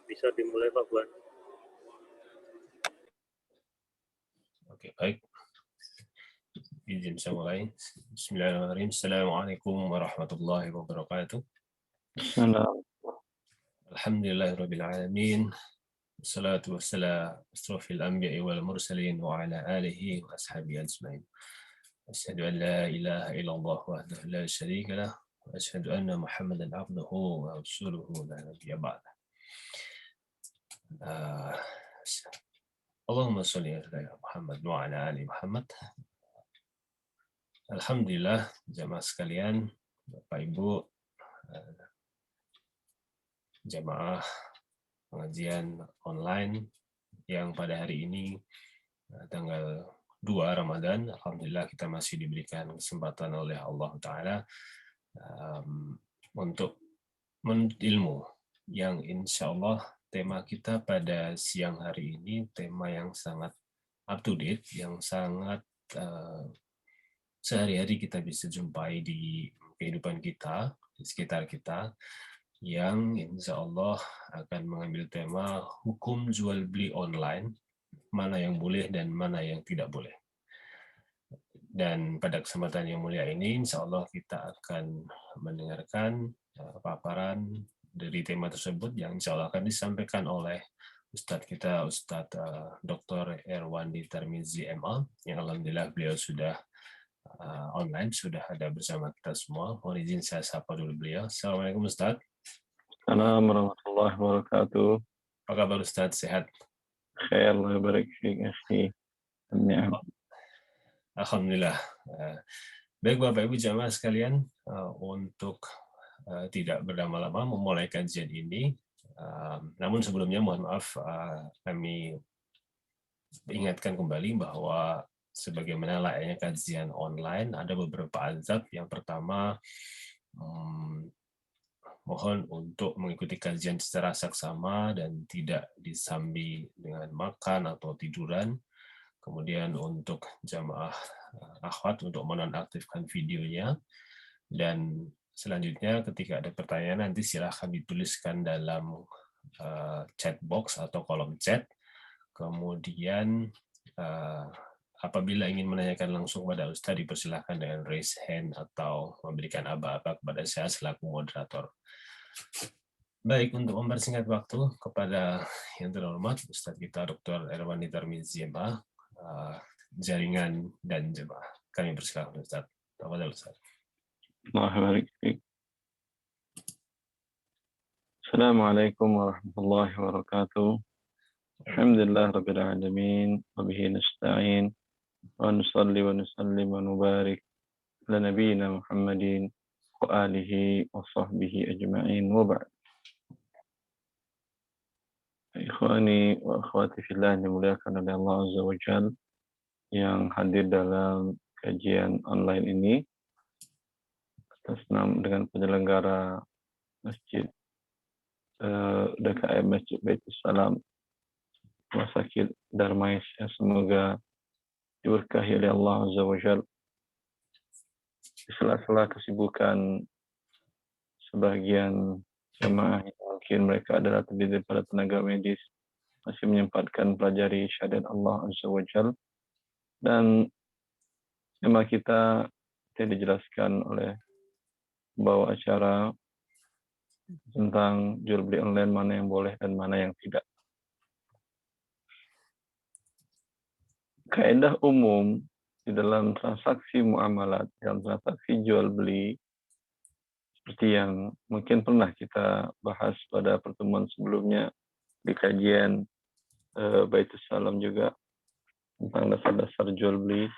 Bisa dimulai Pak Buan. Oke, baik. Izin saya mulai. Bismillahirrahmanirrahim. Assalamualaikum warahmatullahi wabarakatuh. Alhamdulillahirabbil alamin. Wassalatu wassalamu ala asrofil anbiya'i wal mursalin wa ala alihi wa ashabihi ajma'in. Asyhadu an la ilaha illallah wahdahu la syarika lah wa asyhadu anna Muhammadan abduhu wa rasuluhu la nabiyya ba'dah. Allahumma shalli ala Muhammad wa ala ali Muhammad. Alhamdulillah, jamaah sekalian, Bapak Ibu, jamaah pengajian online yang pada hari ini tanggal 2 Ramadan, alhamdulillah kita masih diberikan kesempatan oleh Allah Ta'ala untuk menuntut ilmu yang insya Allah tema kita pada siang hari ini tema yang sangat up to date, yang sangat sehari-hari kita bisa jumpai di kehidupan kita, di sekitar kita, yang insya Allah akan mengambil tema hukum jual beli online, mana yang boleh dan mana yang tidak boleh. Dan pada kesempatan yang mulia ini, insya Allah kita akan mendengarkan paparan dari tema tersebut yang insya Allah akan disampaikan oleh Ustadz kita, Ustadz Dr. Erwandi Tarmizi MA, yang alhamdulillah beliau sudah online, sudah ada bersama kita semua. Mohon izin saya sapa dulu beliau. Assalamualaikum Ustadz. Assalamualaikum warahmatullahi wabarakatuh. Apa kabar Ustadz? Sehat? Khair, Allah barik fiik, akhi. Alhamdulillah. Baik Bapak Ibu jamaah sekalian, untuk tidak berlama-lama memulai kajian ini, namun sebelumnya mohon maaf, kami ingatkan kembali bahwa sebagaimana layaknya kajian online, ada beberapa azab. Yang pertama, mohon untuk mengikuti kajian secara saksama dan tidak disambi dengan makan atau tiduran. Kemudian untuk jamaah akhwat untuk menonaktifkan videonya. Dan selanjutnya ketika ada pertanyaan nanti silahkan dituliskan dalam chat box atau kolom chat. Kemudian apabila ingin menanyakan langsung pada Ustadz, dipersilahkan dengan raise hand atau memberikan aba-aba kepada saya selaku moderator. Baik, untuk mempersingkat waktu kepada yang terhormat Ustadz kita Dr. Erwandi Tarmizi MA, jaringan dan jemaah. Kami persilakan Ustadz. Tafadhol Ustadz. Assalamualaikum warahmatullahi wabarakatuh. Alhamdulillah rabbil alamin wa bihi nasta'in wa nusalli wa nusallim wa nubarik ala nabiyyina Muhammadin wa alihi wa sahbihi ajma'in wa ba'd. Ikhwani wa akhwati fillah yang dimuliakan oleh Allah Azza wa Jalla, yang hadir dalam kajian online ini atas nama dengan penyelenggara Masjid DKM Masjid Baitus Salam Rumah Sakit Darmais, yang semoga diberkahi oleh Allah Azza wa Jalla. Di sela-sela kesibukan sebagian jemaah yang mungkin mereka adalah terdiri pada tenaga medis, masih menyempatkan pelajari syahadat Allah Azza wa Jalla. Dan tema kita yang dijelaskan oleh pembawa acara tentang jual beli online, mana yang boleh dan mana yang tidak. Kaidah umum di dalam transaksi muamalat, dalam transaksi jual beli, seperti yang mungkin pernah kita bahas pada pertemuan sebelumnya di kajian Baitus Salam juga, tentang dasar-dasar jual beli,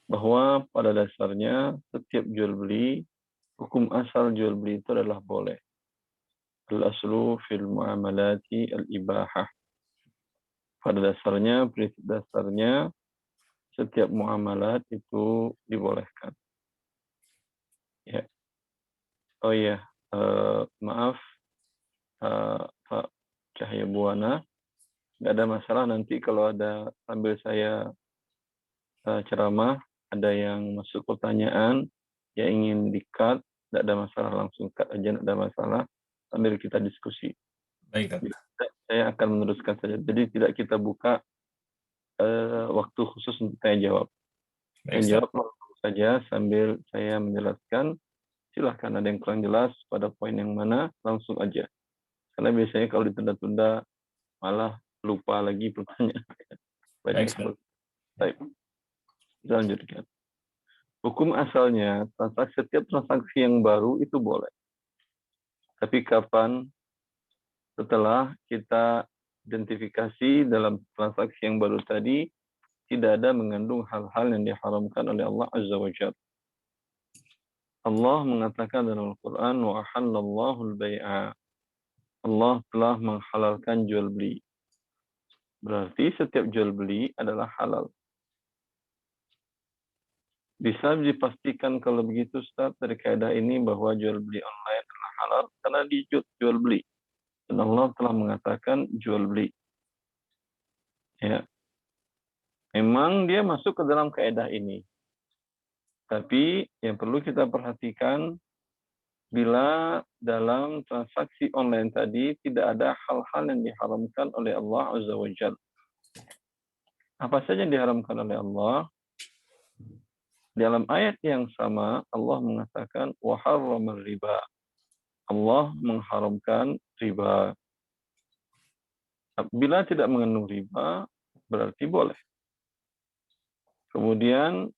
bahwa pada dasarnya setiap jual beli, hukum asal jual beli itu adalah boleh. Al-aslu fil muamalati al-ibahah. Pada dasarnya, prinsip dasarnya, setiap muamalat itu dibolehkan. Ya. Oh iya, maaf Pak Cahaya Buana, nggak ada masalah nanti kalau ada sambil saya ceramah, ada yang masuk pertanyaan, yang ingin di-cut, nggak ada masalah, langsung cut aja, nggak ada masalah, sambil kita diskusi. Baik, saya akan meneruskan saja. Jadi tidak kita buka waktu khusus untuk tanya jawab. Baik, Tanya Ustaz. jawab langsung saja sambil saya menjelaskan. Silahkan ada yang kurang jelas pada poin yang mana, langsung aja. Karena biasanya kalau ditunda-tunda malah lupa lagi pertanyaan. Baik, Banyak Ustaz. hal. Baik, kita lanjutkan. Hukum asalnya, setiap transaksi yang baru itu boleh. Tapi kapan? Setelah kita identifikasi dalam transaksi yang baru tadi, tidak ada mengandung hal-hal yang diharamkan oleh Allah Azza wa Jalla. Allah mengatakan dalam Al-Quran, وَأَحَلَّ al-bay'a. Allah telah menghalalkan jual beli. Berarti setiap jual beli adalah halal. Bisa dipastikan kalau begitu Ustaz dari kaidah ini bahwa jual beli online adalah halal karena jual beli. Dan Allah telah mengatakan jual beli. Ya. Memang dia masuk ke dalam kaidah ini. Tapi yang perlu kita perhatikan bila dalam transaksi online tadi tidak ada hal-hal yang diharamkan oleh Allah Azza wa Jalla. Apa saja yang diharamkan oleh Allah? Dalam ayat yang sama Allah mengatakan wa harramal riba. Allah mengharamkan riba. Bila tidak mengandung riba berarti boleh. Kemudian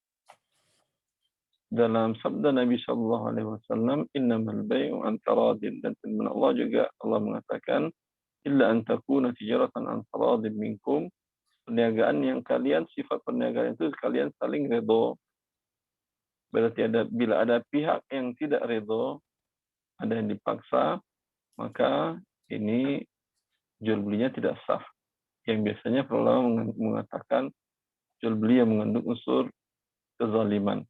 dalam sabda Nabi Shallallahu Alaihi Wasallam, innamal bay'u an taradin, dan firman Allah juga Allah mengatakan, illa an takuna tijaratan an taradin minkum, perniagaan yang kalian sifat perniagaan itu kalian saling redha. Berarti bila ada pihak yang tidak redha, ada yang dipaksa, maka ini jual belinya tidak sah. Yang biasanya para ulama mengatakan jual beli yang mengandung unsur kezaliman.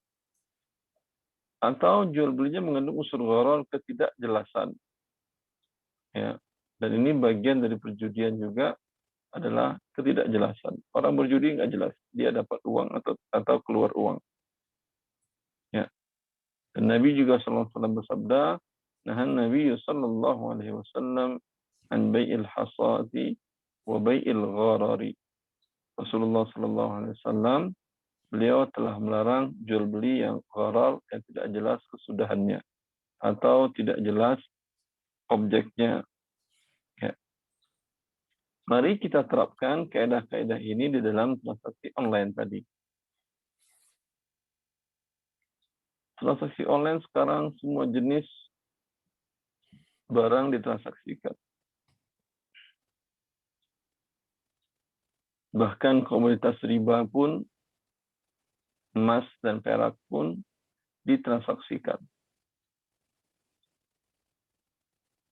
Atau jual belinya mengandung unsur gharar, ketidakjelasan. Ya. Dan ini bagian dari perjudian juga adalah ketidakjelasan. Orang berjudi nggak jelas, dia dapat uang atau keluar uang. Ya. Dan Nabi juga sallallahu alaihi wasallam bersabda, "Nahan Nabi sallallahu alaihi wasallam an bai'il hasati wa bai'il gharari." Rasulullah sallallahu alaihi wasallam beliau telah melarang jual beli yang gharar, yang tidak jelas kesudahannya atau tidak jelas objeknya. Ya. Mari kita terapkan kaidah-kaidah ini di dalam transaksi online tadi. Transaksi online sekarang semua jenis barang ditransaksikan. Bahkan komoditas riba pun, emas dan perak pun ditransaksikan.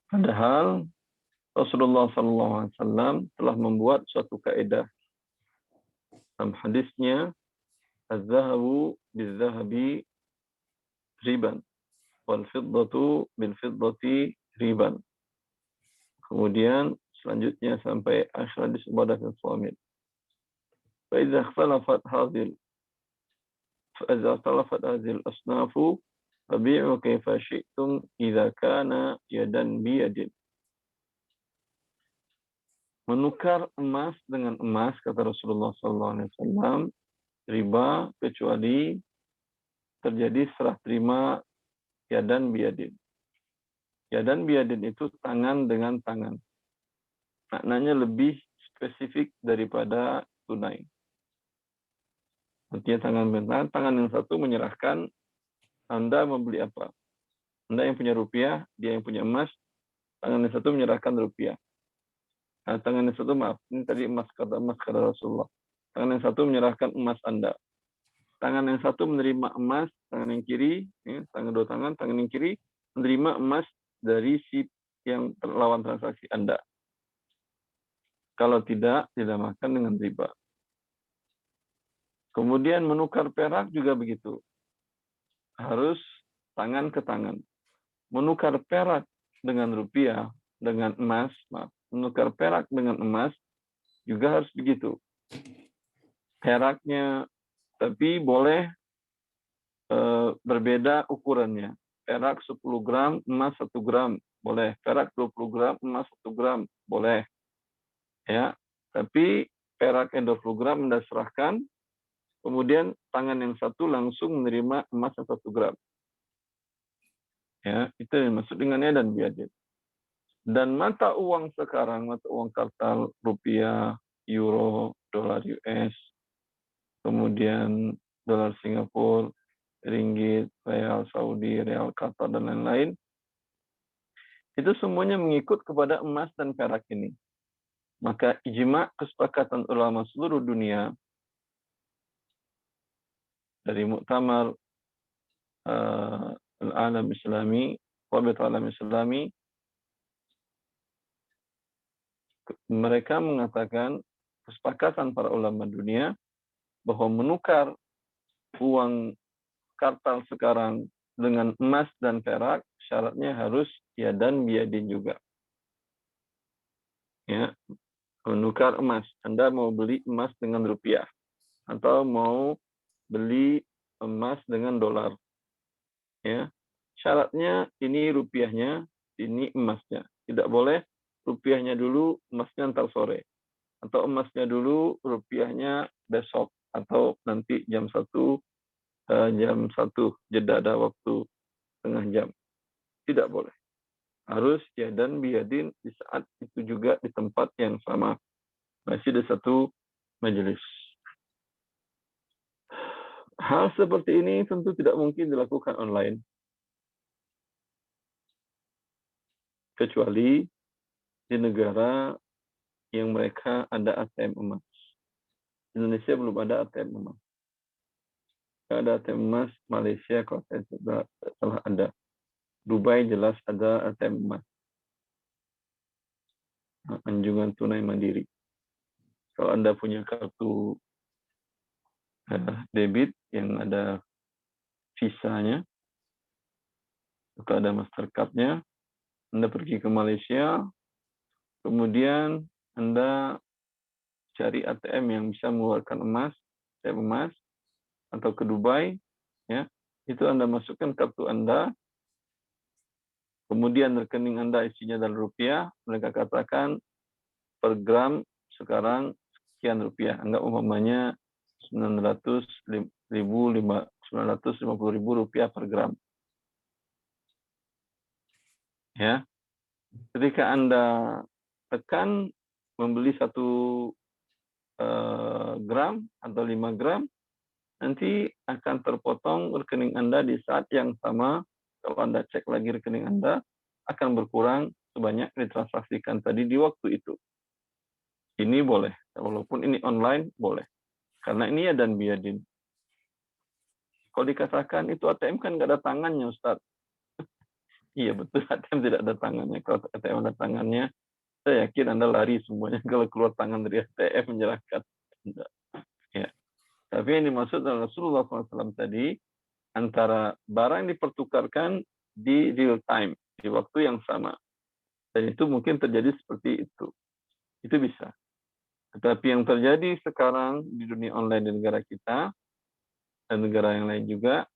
Padahal Rasulullah SAW telah membuat suatu kaidah dalam hadisnya, az-zahabu bil-zahabi riban, wal fiddatu bil fiddati riban. Kemudian selanjutnya sampai akhir hadis Ubadah bin Samit. Fa idza ikhtalafat hadhil asnafu fabi'u kaifa syi'tum idza kana yadan biyadin. Menukar emas dengan emas, kata Rasulullah SAW, riba kecuali terjadi serah terima yadan biyadin. Yadan biyadin itu tangan dengan tangan. Maknanya lebih spesifik daripada tunai. Artinya tangan yang satu menyerahkan Anda membeli apa. Anda yang punya rupiah, dia yang punya emas, tangan yang satu menyerahkan rupiah. Nah, tangan yang satu, maaf, ini tadi emas kata Rasulullah. Tangan yang satu menyerahkan emas Anda. Tangan yang satu menerima emas, tangan yang kiri, dua tangan yang kiri menerima emas dari si yang lawan transaksi Anda. Kalau tidak makan dengan riba. Kemudian menukar perak juga begitu. Harus tangan ke tangan. Menukar perak dengan rupiah, dengan emas, menukar perak dengan emas juga harus begitu. Peraknya, tapi boleh berbeda ukurannya. Perak 10 gram, emas 1 gram, boleh. Perak 20 gram, emas 1 gram, boleh. ya. Tapi peraknya 20 gram Anda serahkan, kemudian tangan yang satu langsung menerima emas yang 1 gram. Ya, itu yang dimaksud dengan edan biadin. Dan mata uang sekarang, mata uang kartal rupiah, euro, dolar US, kemudian dolar Singapura, ringgit, real Saudi, real Qatar, dan lain-lain, itu semuanya mengikut kepada emas dan perak ini. Maka ijma kesepakatan ulama seluruh dunia dari Muktamar Al-Alam Islami, Rabit Alam Islami, mereka mengatakan kesepakatan para ulama dunia bahwa menukar uang kartal sekarang dengan emas dan perak syaratnya harus yadan biadin juga. Ya, menukar emas. Anda mau beli emas dengan rupiah atau mau beli emas dengan dolar. Ya, syaratnya ini rupiahnya, ini emasnya. Tidak boleh rupiahnya dulu, emasnya ntar sore. Atau emasnya dulu, rupiahnya besok. Atau nanti jam 1, jeda ada waktu setengah jam. Tidak boleh. Harus yadan biadin di saat itu juga di tempat yang sama. Masih ada satu majelis. Hal seperti ini tentu tidak mungkin dilakukan online. Kecuali di negara yang mereka ada ATM emas. Indonesia belum ada ATM emas. Ada ATM emas, Malaysia kalau saya salah ada. Dubai jelas ada ATM emas. Anjungan tunai mandiri. Kalau Anda punya kartu debit yang ada visanya, atau ada Mastercard-nya, Anda pergi ke Malaysia, kemudian Anda cari ATM yang bisa mengeluarkan emas, ATM emas, atau ke Dubai, ya, itu Anda masukkan kartu Anda, kemudian rekening Anda isinya dalam rupiah, mereka katakan per gram sekarang sekian rupiah. Anggap umpamanya 950.000 rupiah per gram. Ya, ketika Anda tekan membeli 1 gram atau 5 gram, nanti akan terpotong rekening Anda di saat yang sama. Kalau Anda cek lagi rekening Anda, akan berkurang sebanyak ditransaksikan tadi di waktu itu. Ini boleh, walaupun ini online, boleh. Karena ini ya dan biadin. Kalau dikatakan itu ATM kan nggak ada tangannya, Ustaz. Iya betul, ATM tidak ada tangannya. Kalau ATM ada tangannya, saya yakin Anda lari semuanya kalau keluar tangan dari ATM menyerahkan. Ya. Tapi yang dimaksud adalah Rasulullah SAW tadi, antara barang yang dipertukarkan di real time, di waktu yang sama. Dan itu mungkin terjadi seperti itu. Itu bisa. Tetapi yang terjadi sekarang di dunia online di negara kita, dan negara yang lain juga,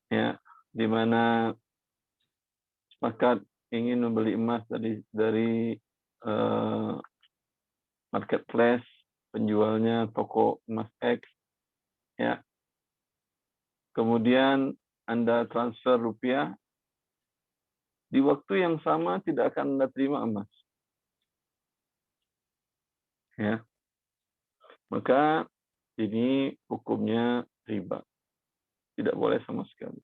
ya, di mana masyarakat ingin membeli emas dari marketplace, penjualnya toko emas X, ya. Kemudian Anda transfer rupiah, di waktu yang sama tidak akan Anda terima emas. Ya. Maka ini hukumnya riba. Tidak boleh sama sekali.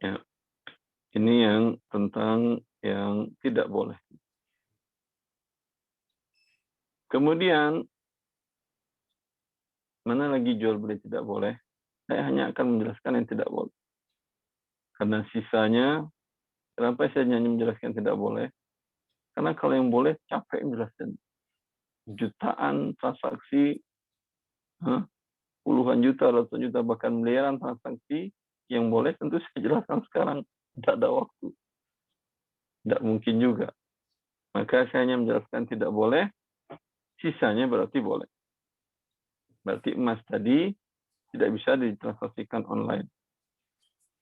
Ya. Ini yang tentang yang tidak boleh. Kemudian, mana lagi jual beli tidak boleh? Saya hanya akan menjelaskan yang tidak boleh. Karena sisanya, kenapa saya hanya menjelaskan tidak boleh? Karena kalau yang boleh, capek menjelaskan. Jutaan transaksi, puluhan juta, ratusan juta, bahkan miliaran transaksi, yang boleh tentu saya jelaskan sekarang. Tidak ada waktu. Tidak mungkin juga. Maka saya hanya menjelaskan tidak boleh, sisanya berarti boleh. Berarti emas tadi tidak bisa ditransaksikan online.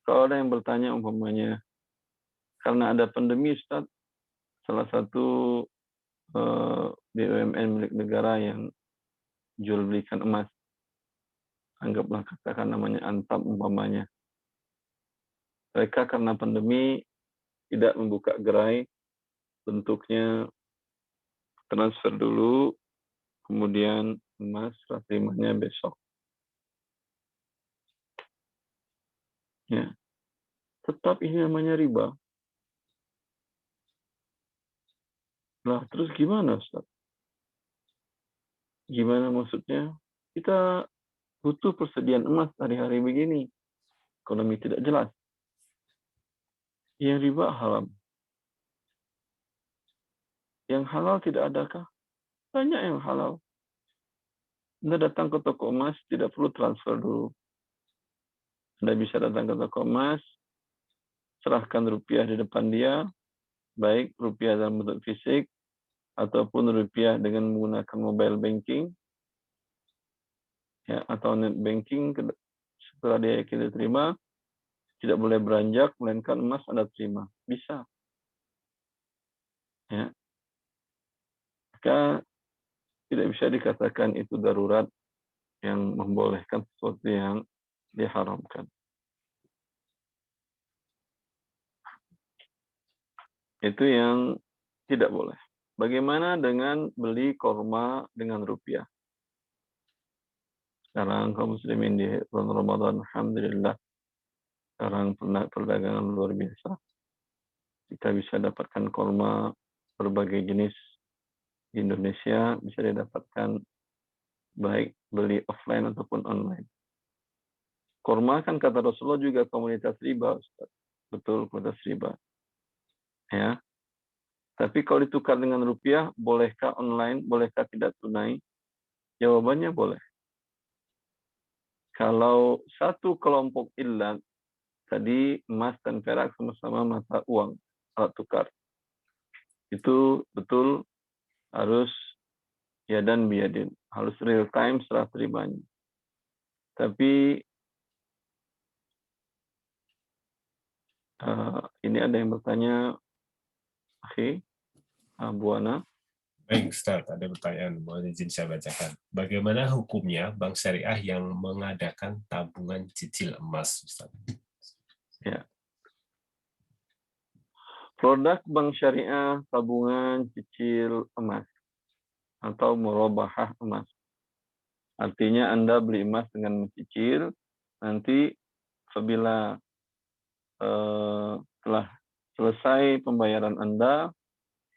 Kalau ada yang bertanya umpamanya, karena ada pandemi, Ustaz, salah satu BUMN milik negara yang jual belikan emas, anggaplah katakan namanya Antam umpamanya. Mereka karena pandemi tidak membuka gerai, bentuknya transfer dulu, kemudian emas serah terimanya besok. Ya, tetap ini namanya riba. Nah, terus gimana, Ustaz? Gimana maksudnya? Kita butuh persediaan emas hari-hari begini. Ekonomi tidak jelas. Yang riba haram. Yang halal tidak adakah? Banyak yang halal. Anda datang ke toko emas, tidak perlu transfer dulu. Anda bisa datang ke toko emas, serahkan rupiah di depan dia, baik rupiah dalam bentuk fisik, ataupun rupiah dengan menggunakan mobile banking, ya, atau net banking. Setelah dia kita terima, tidak boleh beranjak, melainkan emas Anda terima. Bisa. Ya. Maka tidak bisa dikatakan itu darurat yang membolehkan sesuatu yang diharamkan. Itu yang tidak boleh. Bagaimana dengan beli korma dengan rupiah? Sekarang kaum muslimin di bulan Ramadan, alhamdulillah, sekarang perdagangan luar biasa. Kita bisa dapatkan korma berbagai jenis di Indonesia, bisa didapatkan baik beli offline ataupun online. Korma kan kata Rasulullah juga komunitas riba, Ustaz. Betul, komunitas riba. Ya. Tapi kalau ditukar dengan rupiah, bolehkah online, bolehkah tidak tunai? Jawabannya boleh. Kalau satu kelompok illat, tadi emas dan perak sama-sama mata uang, alat tukar. Itu betul harus yadan biyadin, harus real time serah terimanya. Tapi ini ada yang bertanya, Bu Ana. Baik, Ustaz, ada pertanyaan. Mohon izin saya bacakan. Bagaimana hukumnya bank syariah yang mengadakan tabungan cicil emas, Ustaz? Ya. Produk bank syariah tabungan cicil emas atau murabahah emas. Artinya Anda beli emas dengan mencicil, nanti apabila telah selesai pembayaran Anda,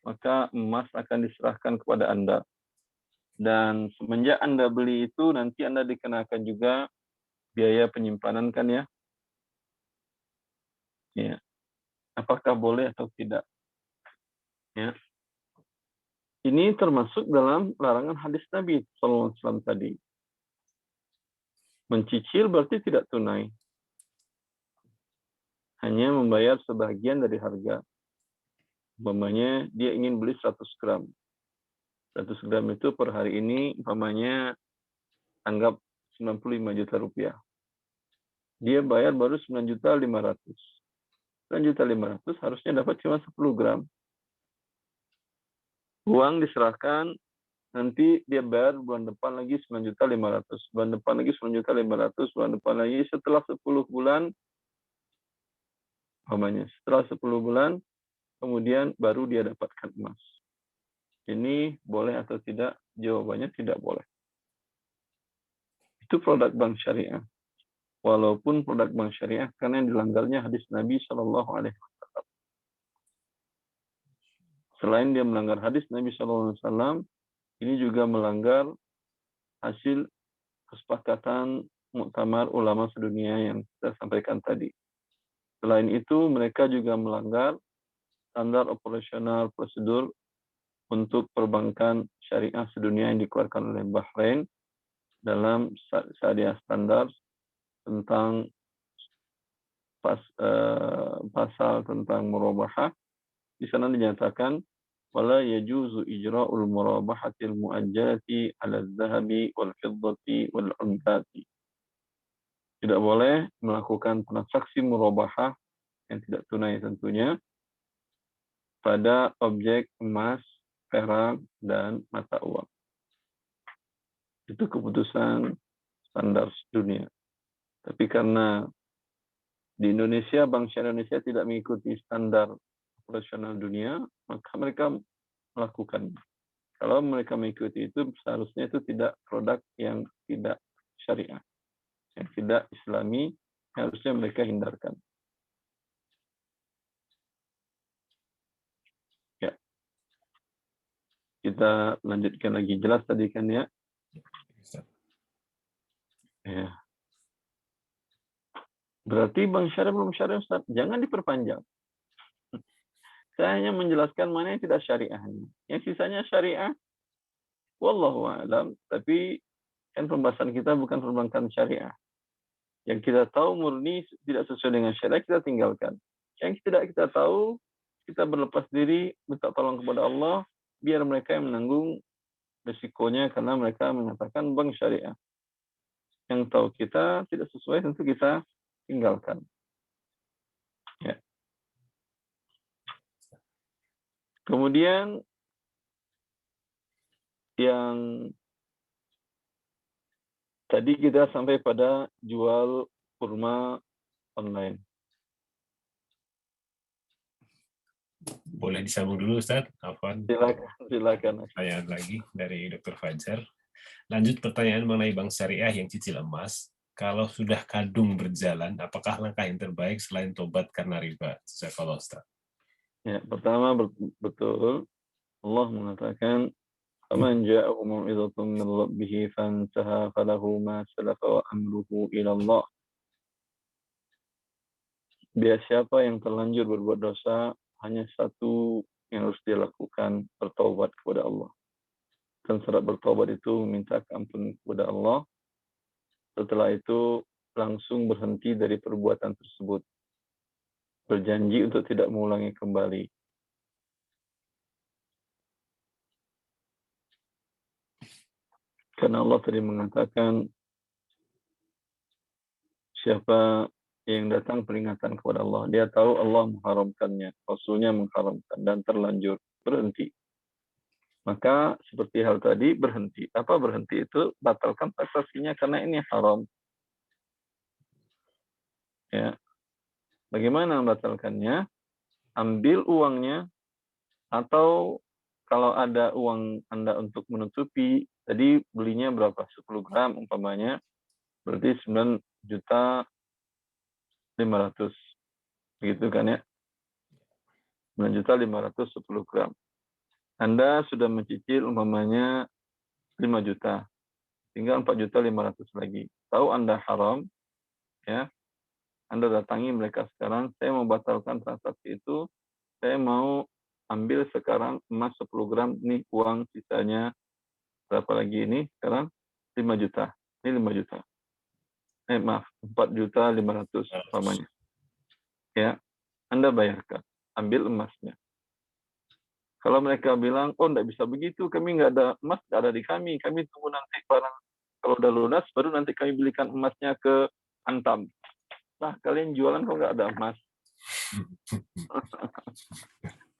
maka emas akan diserahkan kepada Anda. Dan semenjak Anda beli itu, nanti Anda dikenakan juga biaya penyimpanan kan ya? Ya. Apakah boleh atau tidak? Ya. Ini termasuk dalam larangan hadis Nabi SAW tadi. Mencicil berarti tidak tunai. Hanya membayar sebagian dari harga. Umpamanya dia ingin beli 100 gram. 100 gram itu per hari ini umpamanya anggap 95 juta rupiah. Dia bayar baru 9.500.000. 9.500.000 harusnya dapat cuma 10 gram. Uang diserahkan, nanti dia bayar bulan depan lagi 9.500.000. Bulan depan lagi 9.500.000. Bulan depan lagi setelah 10 bulan, umpamanya setelah 10 bulan, kemudian baru dia dapatkan emas. Ini boleh atau tidak? Jawabannya tidak boleh. Itu produk bank syariah. Walaupun produk bank syariah karena yang dilanggarnya hadis Nabi Shallallahu Alaihi Wasallam. Selain dia melanggar hadis Nabi Shallallahu Alaihi Wasallam, ini juga melanggar hasil kesepakatan muktamar ulama sedunia yang kita sampaikan tadi. Selain itu, mereka juga melanggar standar operasional prosedur untuk perbankan syariah sedunia yang dikeluarkan oleh Bahrain dalam syariah standar tentang pasal tentang murabahah. Di sana dinyatakan wala yajuzu ijra'ul murabahatil muajjalati 'ala adz-dzahabi wal fiddati wal 'umlati. Tidak boleh melakukan transaksi murabahah yang tidak tunai tentunya pada objek emas, perak, dan mata uang. Itu keputusan standar dunia. Tapi karena di Indonesia, Bank Syariah Indonesia tidak mengikuti standar operasional dunia, maka mereka melakukan. Kalau mereka mengikuti itu, seharusnya itu tidak produk yang tidak syariah, yang tidak islami, harusnya mereka hindarkan. Ya, kita lanjutkan lagi. Jelas tadi kan ya? Ya. Berarti Bank Syariah belum syariah, Ustaz. Jangan diperpanjang. Saya hanya menjelaskan mana yang tidak syariah. Yang sisanya syariah, wallahu a'lam, tapi kan pembahasan kita bukan perbankan syariah. Yang kita tahu murni tidak sesuai dengan syariah, kita tinggalkan. Yang tidak kita tahu, kita berlepas diri, minta tolong kepada Allah, biar mereka yang menanggung risikonya, karena mereka mengatakan bank syariah. Yang tahu kita tidak sesuai, tentu kita tinggalkan. Ya. Kemudian yang tadi kita sampai pada jual kurma online. Boleh disambung dulu, Ustaz? Afwan. Silakan. Pertanyaan lagi dari Dr. Fajar. Lanjut pertanyaan mengenai bank syariah yang cicil emas. Kalau sudah kadung berjalan, apakah langkah yang terbaik selain tobat karena riba? Jazakallah, Ustaz. Ya, pertama betul. Allah mengatakan, "Faman ja'ahu mau'izatun min rabbih fantaha falahu ma salafa wa amruhu ila Allah." Biar siapa yang terlanjur berbuat dosa, hanya satu yang harus dia lakukan, bertaubat kepada Allah. Dan syarat bertaubat itu meminta keampunan kepada Allah. Setelah itu langsung berhenti dari perbuatan tersebut. Berjanji untuk tidak mengulangi kembali. Karena Allah tadi mengatakan, siapa yang datang peringatan kepada Allah, dia tahu Allah mengharamkannya, Rasulnya mengharamkan, dan terlanjur berhenti. Maka seperti hal tadi, berhenti. Apa berhenti itu? Batalkan transaksinya karena ini haram. Ya. Bagaimana membatalkannya? Ambil uangnya, atau kalau ada uang Anda untuk menutupi, tadi belinya berapa? 10 gram umpamanya, berarti 9.500.000. Begitu kan ya? 9.510 gram. Anda sudah mencicil umpamanya 5 juta. Tinggal 4.500.000 lagi. Tahu Anda haram, ya. Anda datangi mereka sekarang, saya mau batalkan transaksi itu, saya mau ambil sekarang emas 10 gram, nih uang sisanya berapa lagi ini sekarang? 5 juta. Ini 5 juta. Maaf, 4.500.000 umpamanya. Ya, Anda bayarkan, ambil emasnya. Kalau mereka bilang, oh enggak bisa begitu, kami nggak ada emas, nggak ada di kami tunggu nanti barang kalau udah lunas, baru nanti kami belikan emasnya ke Antam. Nah, kalian jualan kok nggak ada emas.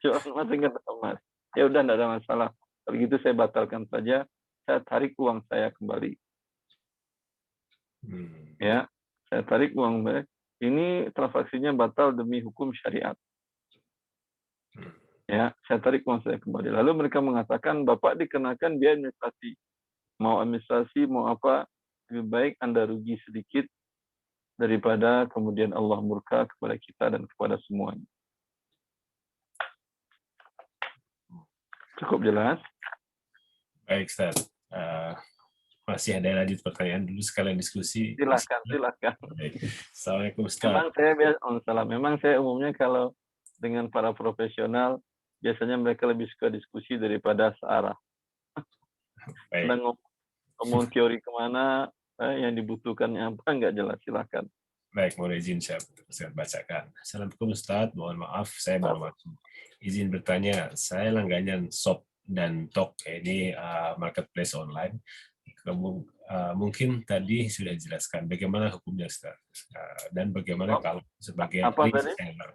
Jualan emas nggak ada emas. Ya udah, nggak ada masalah. Kalau gitu saya batalkan saja, saya tarik uang saya kembali. Ya, saya tarik uang saya. Ini transaksinya batal demi hukum syariat. Ya, saya tarik uang saya kembali. Lalu mereka mengatakan, Bapak dikenakan biaya administrasi. Mau administrasi, mau apa, lebih baik Anda rugi sedikit daripada kemudian Allah murka kepada kita dan kepada semuanya. Cukup jelas? Baik, Ustaz. Masih ada lanjut pertanyaan dulu sekalian diskusi. Silakan. Baik. Assalamualaikum, Ustaz. Memang saya umumnya kalau dengan para profesional, biasanya mereka lebih suka diskusi daripada searah. Karena ngomong teori kemana, yang dibutuhkannya apa, nggak jelas. Silakan. Baik, mohon izin saya bacakan. Assalamualaikum Ustaz, mohon maaf saya baru masuk. Izin bertanya, saya langganan Shop dan Tok, ini marketplace online. Mungkin tadi sudah dijelaskan bagaimana hukumnya Ustaz. Dan bagaimana kalau sebagai reseller.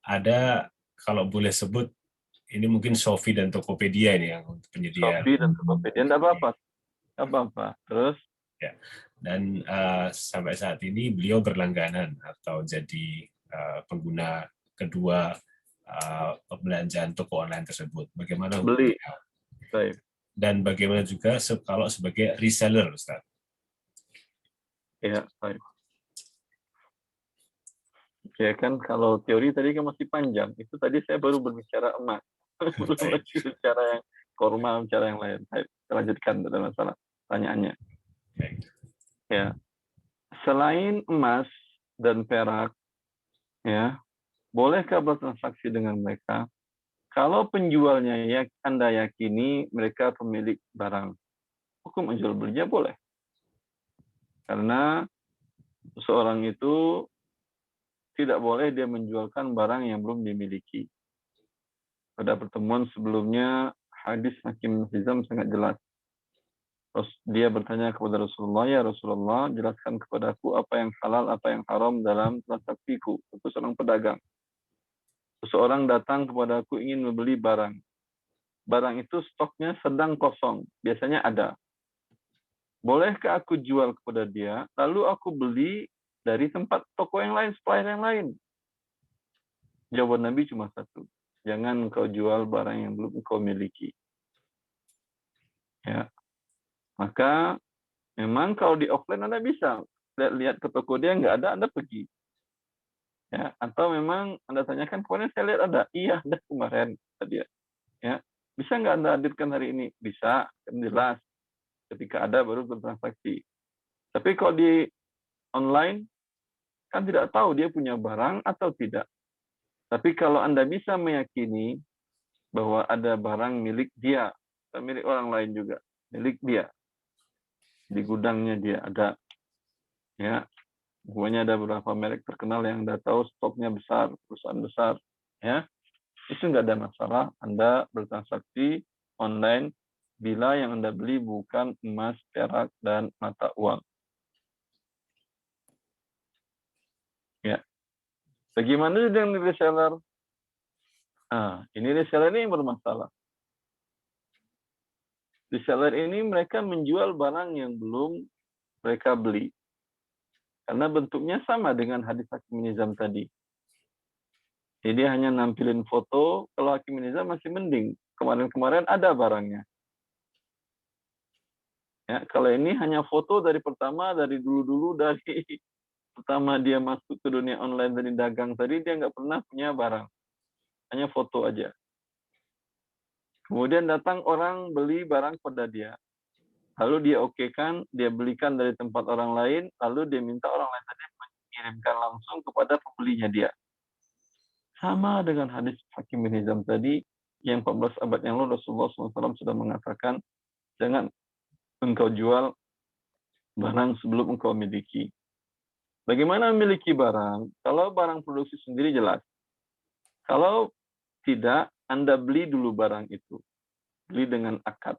Ada kalau boleh sebut, ini mungkin Shopee dan Tokopedia ini yang penyedia. Shopee dan Tokopedia, enggak apa-apa. Terus? Ya. Dan sampai saat ini beliau berlangganan atau jadi pengguna kedua pembelanjaan toko online tersebut. Bagaimana Beli. hukumnya? Baik. Dan bagaimana juga kalau sebagai reseller, Ustaz? Ya, baik. Ya kan, kalau teori tadi kan masih panjang. Itu tadi saya baru berbicara emas. Belum lagi bicara yang kurma, bicara yang lain. Baik, kita lanjutkan dalam masalah pertanyaannya. Ya, selain emas dan perak, ya, bolehkah bertransaksi dengan mereka? Kalau penjualnya Anda yakini mereka pemilik barang, hukum jual belinya boleh. Karena seseorang itu tidak boleh dia menjualkan barang yang belum dimiliki. Pada pertemuan sebelumnya, hadis Hakim Hizam sangat jelas. Terus dia bertanya kepada Rasulullah, ya Rasulullah, jelaskan kepadaku apa yang halal, apa yang haram dalam transaksiku. Itu seorang pedagang. Seseorang datang kepadaku ingin membeli barang. Barang itu stoknya sedang kosong. Biasanya ada. Bolehkah aku jual kepada dia, lalu aku beli dari tempat toko yang lain, supplier yang lain? Jawaban Nabi cuma satu. Jangan engkau jual barang yang belum engkau miliki. Ya. Maka memang kalau di offline Anda bisa lihat ke toko dia nggak ada, Anda pergi. Ya, atau memang Anda tanyakan, kemarin saya lihat ada. Iya, ada kemarin tadi. Ya. Bisa nggak Anda hadirkan hari ini? Bisa, kan jelas. Ketika ada baru bertransaksi. Tapi kalau di online kan tidak tahu dia punya barang atau tidak. Tapi kalau Anda bisa meyakini bahwa ada barang milik dia, milik orang lain juga, milik dia, di gudangnya dia ada, ya, pokoknya ada beberapa merek terkenal yang Anda tahu stoknya besar, perusahaan besar, ya, itu nggak ada masalah Anda bertransaksi online bila yang Anda beli bukan emas, perak, dan mata uang. Ya. Bagaimana dengan reseller? Ini reseller ini yang bermasalah. Reseller ini mereka menjual barang yang belum mereka beli. Karena bentuknya sama dengan hadis Hakim Nizam tadi. Jadi dia hanya nampilin foto, kalau Hakim Nizam masih mending. Kemarin-kemarin ada barangnya. Ya, kalau ini hanya foto dari pertama, dari dulu-dulu, dari pertama dia masuk ke dunia online dari dagang tadi, dia nggak pernah punya barang. Hanya foto aja. Kemudian datang orang beli barang pada dia. Lalu dia okekan, dia belikan dari tempat orang lain, lalu dia minta orang lain tadi mengirimkan langsung kepada pembelinya dia. Sama dengan hadis Hakim bin Hizam tadi, yang 14 abad yang lalu Rasulullah SAW sudah mengatakan, jangan engkau jual barang sebelum engkau miliki. Bagaimana memiliki barang? Kalau barang produksi sendiri jelas. Kalau tidak, Anda beli dulu barang itu. Beli dengan akad.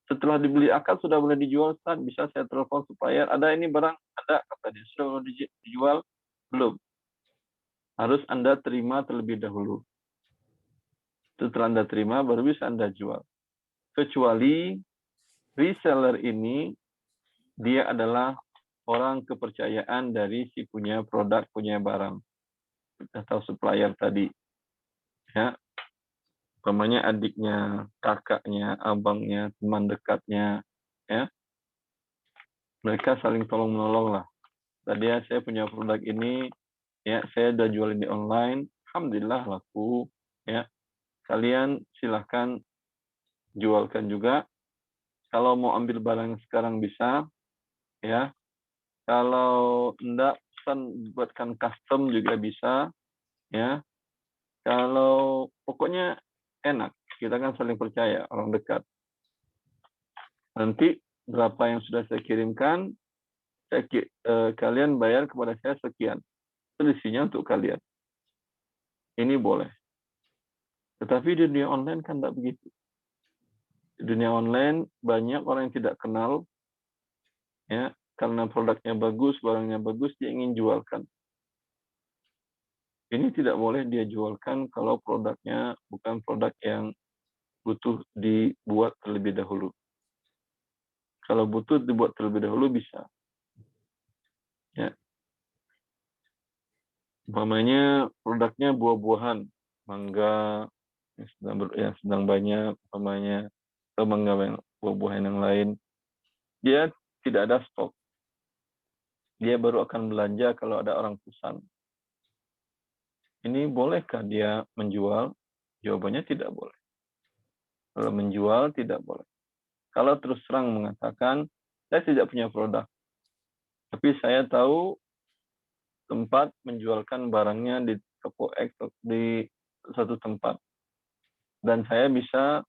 Setelah dibeli akad, sudah boleh dijual, Ustaz. Bisa saya telepon supplier, ada ini barang, ada, kata dia. Sudah boleh dijual? Belum. Harus Anda terima terlebih dahulu. Setelah Anda terima, baru bisa Anda jual. Kecuali reseller ini, dia adalah orang kepercayaan dari si punya produk, punya barang. Atau supplier tadi. Ya. Umpamanya adiknya, kakaknya, abangnya, teman dekatnya. Ya. Mereka saling tolong-menolong lah. Tadi ya, saya punya produk ini, ya saya udah jualin di online, alhamdulillah laku, ya kalian silahkan jualkan juga. Kalau mau ambil barang sekarang bisa, ya. Kalau enggak pesan buatkan custom juga bisa, ya. Kalau pokoknya enak, kita kan saling percaya, orang dekat. Nanti berapa yang sudah saya kirimkan, kalian bayar kepada saya sekian. Selisihnya untuk kalian. Ini boleh. Tetapi di dunia online kan tidak begitu. Di dunia online banyak orang yang tidak kenal, ya, karena produknya bagus, barangnya bagus, dia ingin jualkan. ini tidak boleh dia jualkan kalau produknya bukan produk yang butuh dibuat terlebih dahulu. Kalau butuh dibuat terlebih dahulu bisa. Ya. Umpamanya produknya buah-buahan, mangga yang sedang banyak, umpamanya atau mangga yang buah-buahan yang lain, dia tidak ada stok. Dia baru akan belanja kalau ada orang pesan. Ini bolehkah dia menjual? Jawabannya tidak boleh. Kalau menjual tidak boleh. Kalau terus terang mengatakan, saya tidak punya produk, tapi saya tahu tempat menjualkan barangnya di toko X di satu tempat, dan saya bisa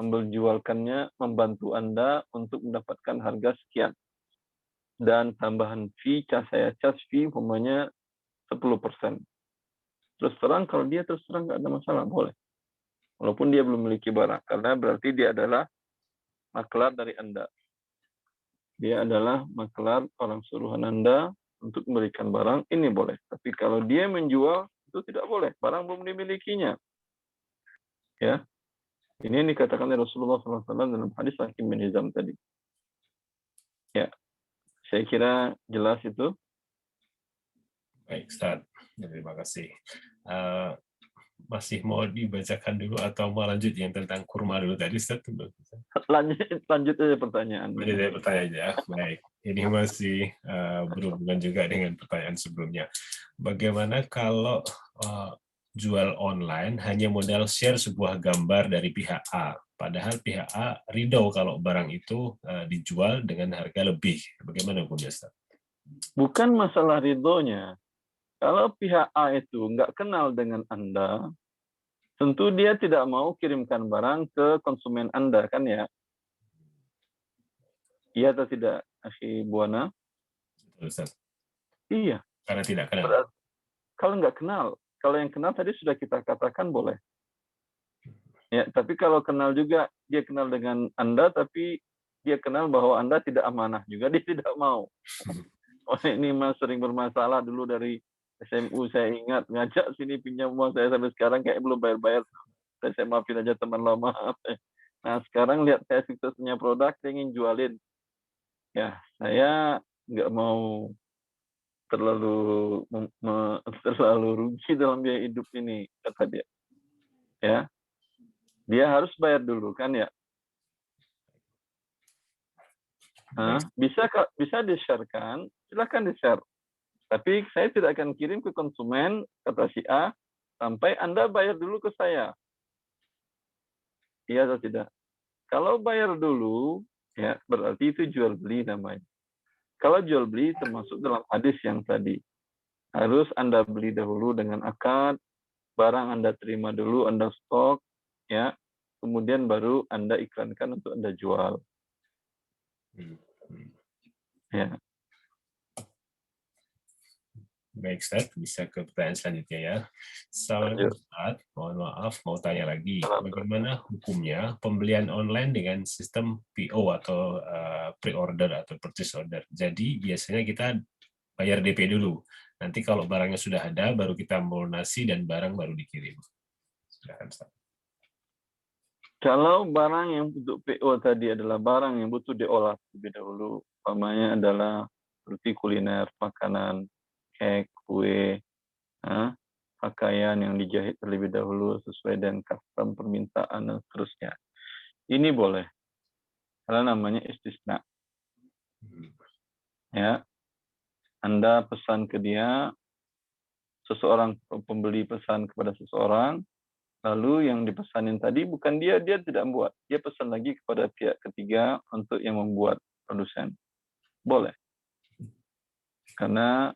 menjualkannya, membantu Anda untuk mendapatkan harga sekian. Dan tambahan fee, saya charge fee umpamanya 10%. Terus terang, kalau dia terus terang nggak ada masalah, boleh. Walaupun dia belum memiliki barang, karena berarti dia adalah maklar dari Anda. Dia adalah maklar orang suruhan Anda untuk memberikan barang, ini boleh. Tapi kalau dia menjual, itu tidak boleh. Barang belum dimilikinya. Ya, ini yang dikatakan oleh Rasulullah SAW dalam hadis Hakim bin Hizam tadi. Ya, saya kira jelas itu. Baik, Ustaz. Terima kasih. Masih mau dibacakan dulu atau mau lanjut yang tentang kurma dulu tadi, Ustaz? Lanjut aja pertanyaannya. Lanjut saya pertanyaan ya. Baik. Ini masih berhubungan juga dengan pertanyaan sebelumnya. Bagaimana kalau jual online hanya modal share sebuah gambar dari pihak A, padahal pihak A ridho kalau barang itu dijual dengan harga lebih. Bagaimana hukumnya, Ustaz? Bukan masalah ridhonya. Kalau pihak A itu nggak kenal dengan Anda, tentu dia tidak mau kirimkan barang ke konsumen Anda, kan ya? Iya atau tidak, Akhi Buana? Betul, Ustaz. Iya. Karena tidak kenal. Kalau nggak kenal, kalau yang kenal tadi sudah kita katakan boleh. Ya, tapi kalau kenal juga, dia kenal dengan Anda, tapi dia kenal bahwa Anda tidak amanah juga, dia tidak mau. Oh, ini Mas sering bermasalah dulu dari SMU, saya ingat ngajak sini pinjam uang, saya sampai sekarang kayak belum bayar-bayar. Saya maafin aja teman lama. Nah, sekarang lihat saya sukses punya produk, saya ingin jualin. Ya, saya nggak mau terlalu rugi dalam biaya hidup ini, kata dia. Ya, dia harus bayar dulu, kan ya. Nah, bisa di-share kan? Silahkan di-share. Tapi saya tidak akan kirim ke konsumen, kata si A, sampai Anda bayar dulu ke saya. Iya atau tidak? Kalau bayar dulu, ya berarti itu jual beli namanya. Kalau jual beli termasuk dalam hadis yang tadi. Harus Anda beli dahulu dengan akad, barang Anda terima dulu, Anda stok, ya, kemudian baru Anda iklankan untuk Anda jual. Ya. Baik, Ustaz, bisa ke pertanyaan selanjutnya ya. Assalamualaikum, Ustaz. Mohon maaf, mau tanya lagi. Bagaimana hukumnya pembelian online dengan sistem PO atau pre-order atau purchase order? Jadi biasanya kita bayar DP dulu. Nanti kalau barangnya sudah ada, baru kita melunasi dan barang baru dikirim. Silakan, Ustaz. Kalau barang yang untuk PO tadi adalah barang yang butuh diolah lebih dahulu, umpamanya adalah seperti kuliner, makanan, kek, kue, pakaian yang dijahit terlebih dahulu sesuai dengan custom permintaan dan seterusnya. Ini boleh, karena namanya istisna. Ya, Anda pesan ke dia, seseorang pembeli pesan kepada seseorang, lalu yang dipesanin tadi bukan dia tidak membuat, dia pesan lagi kepada pihak ketiga untuk yang membuat, produsen. Boleh, karena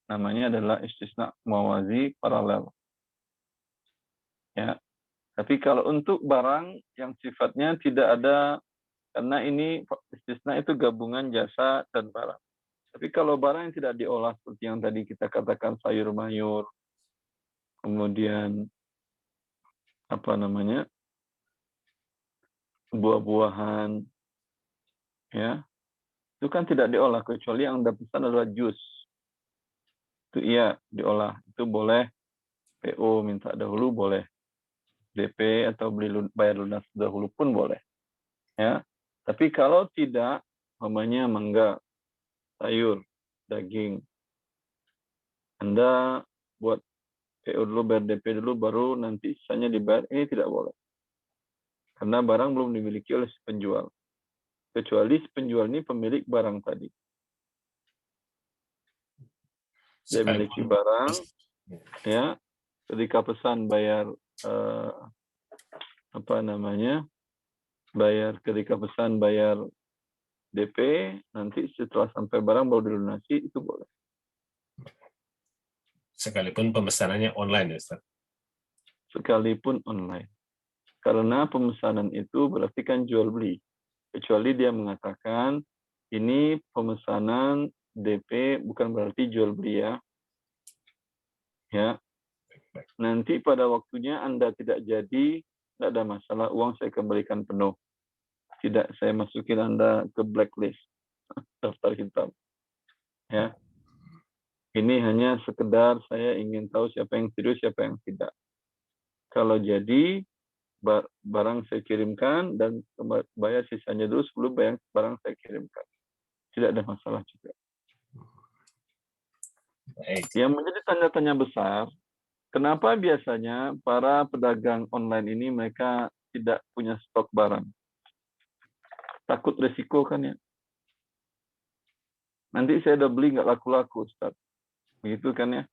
namanya adalah istisna mawazi paralel. Ya, tapi kalau untuk barang yang sifatnya tidak ada, karena ini istisna itu gabungan jasa dan barang. Tapi kalau barang yang tidak diolah seperti yang tadi kita katakan sayur mayur, kemudian buah-buahan, ya, itu kan tidak diolah kecuali yang Anda pesan adalah jus. Itu iya diolah, itu boleh PO minta dahulu boleh, DP atau bayar lunas dahulu pun boleh. Ya, tapi kalau tidak, umpamanya mangga, sayur, daging, Anda buat PO dulu, bayar DP dulu, baru nanti sisanya dibayar, ini tidak boleh. Karena barang belum dimiliki oleh si penjual. Kecuali si penjual ini pemilik barang tadi. Dia memiliki Sekalipun barang, ya, ketika pesan bayar ketika pesan bayar DP, nanti setelah sampai barang baru dilunasi, itu boleh. sekalipun pemesanannya online ya Ustaz. Sekalipun online. Karena pemesanan itu berarti kan jual beli. Kecuali dia mengatakan ini pemesanan DP bukan berarti jual beli ya. Ya. Nanti pada waktunya Anda tidak jadi, tidak ada masalah, uang saya kembalikan penuh. Tidak saya masukin Anda ke blacklist, daftar hitam. Ya. Ini hanya sekedar saya ingin tahu siapa yang serius, siapa yang tidak. Kalau jadi, barang saya kirimkan dan bayar sisanya dulu sebelum barang saya kirimkan. Tidak ada masalah juga. Baik. Yang menjadi tanda-tanya besar, kenapa biasanya para pedagang online ini mereka tidak punya stok barang? Takut resiko kan ya? Nanti saya udah beli nggak laku-laku, Ustaz. Begitu kan ya?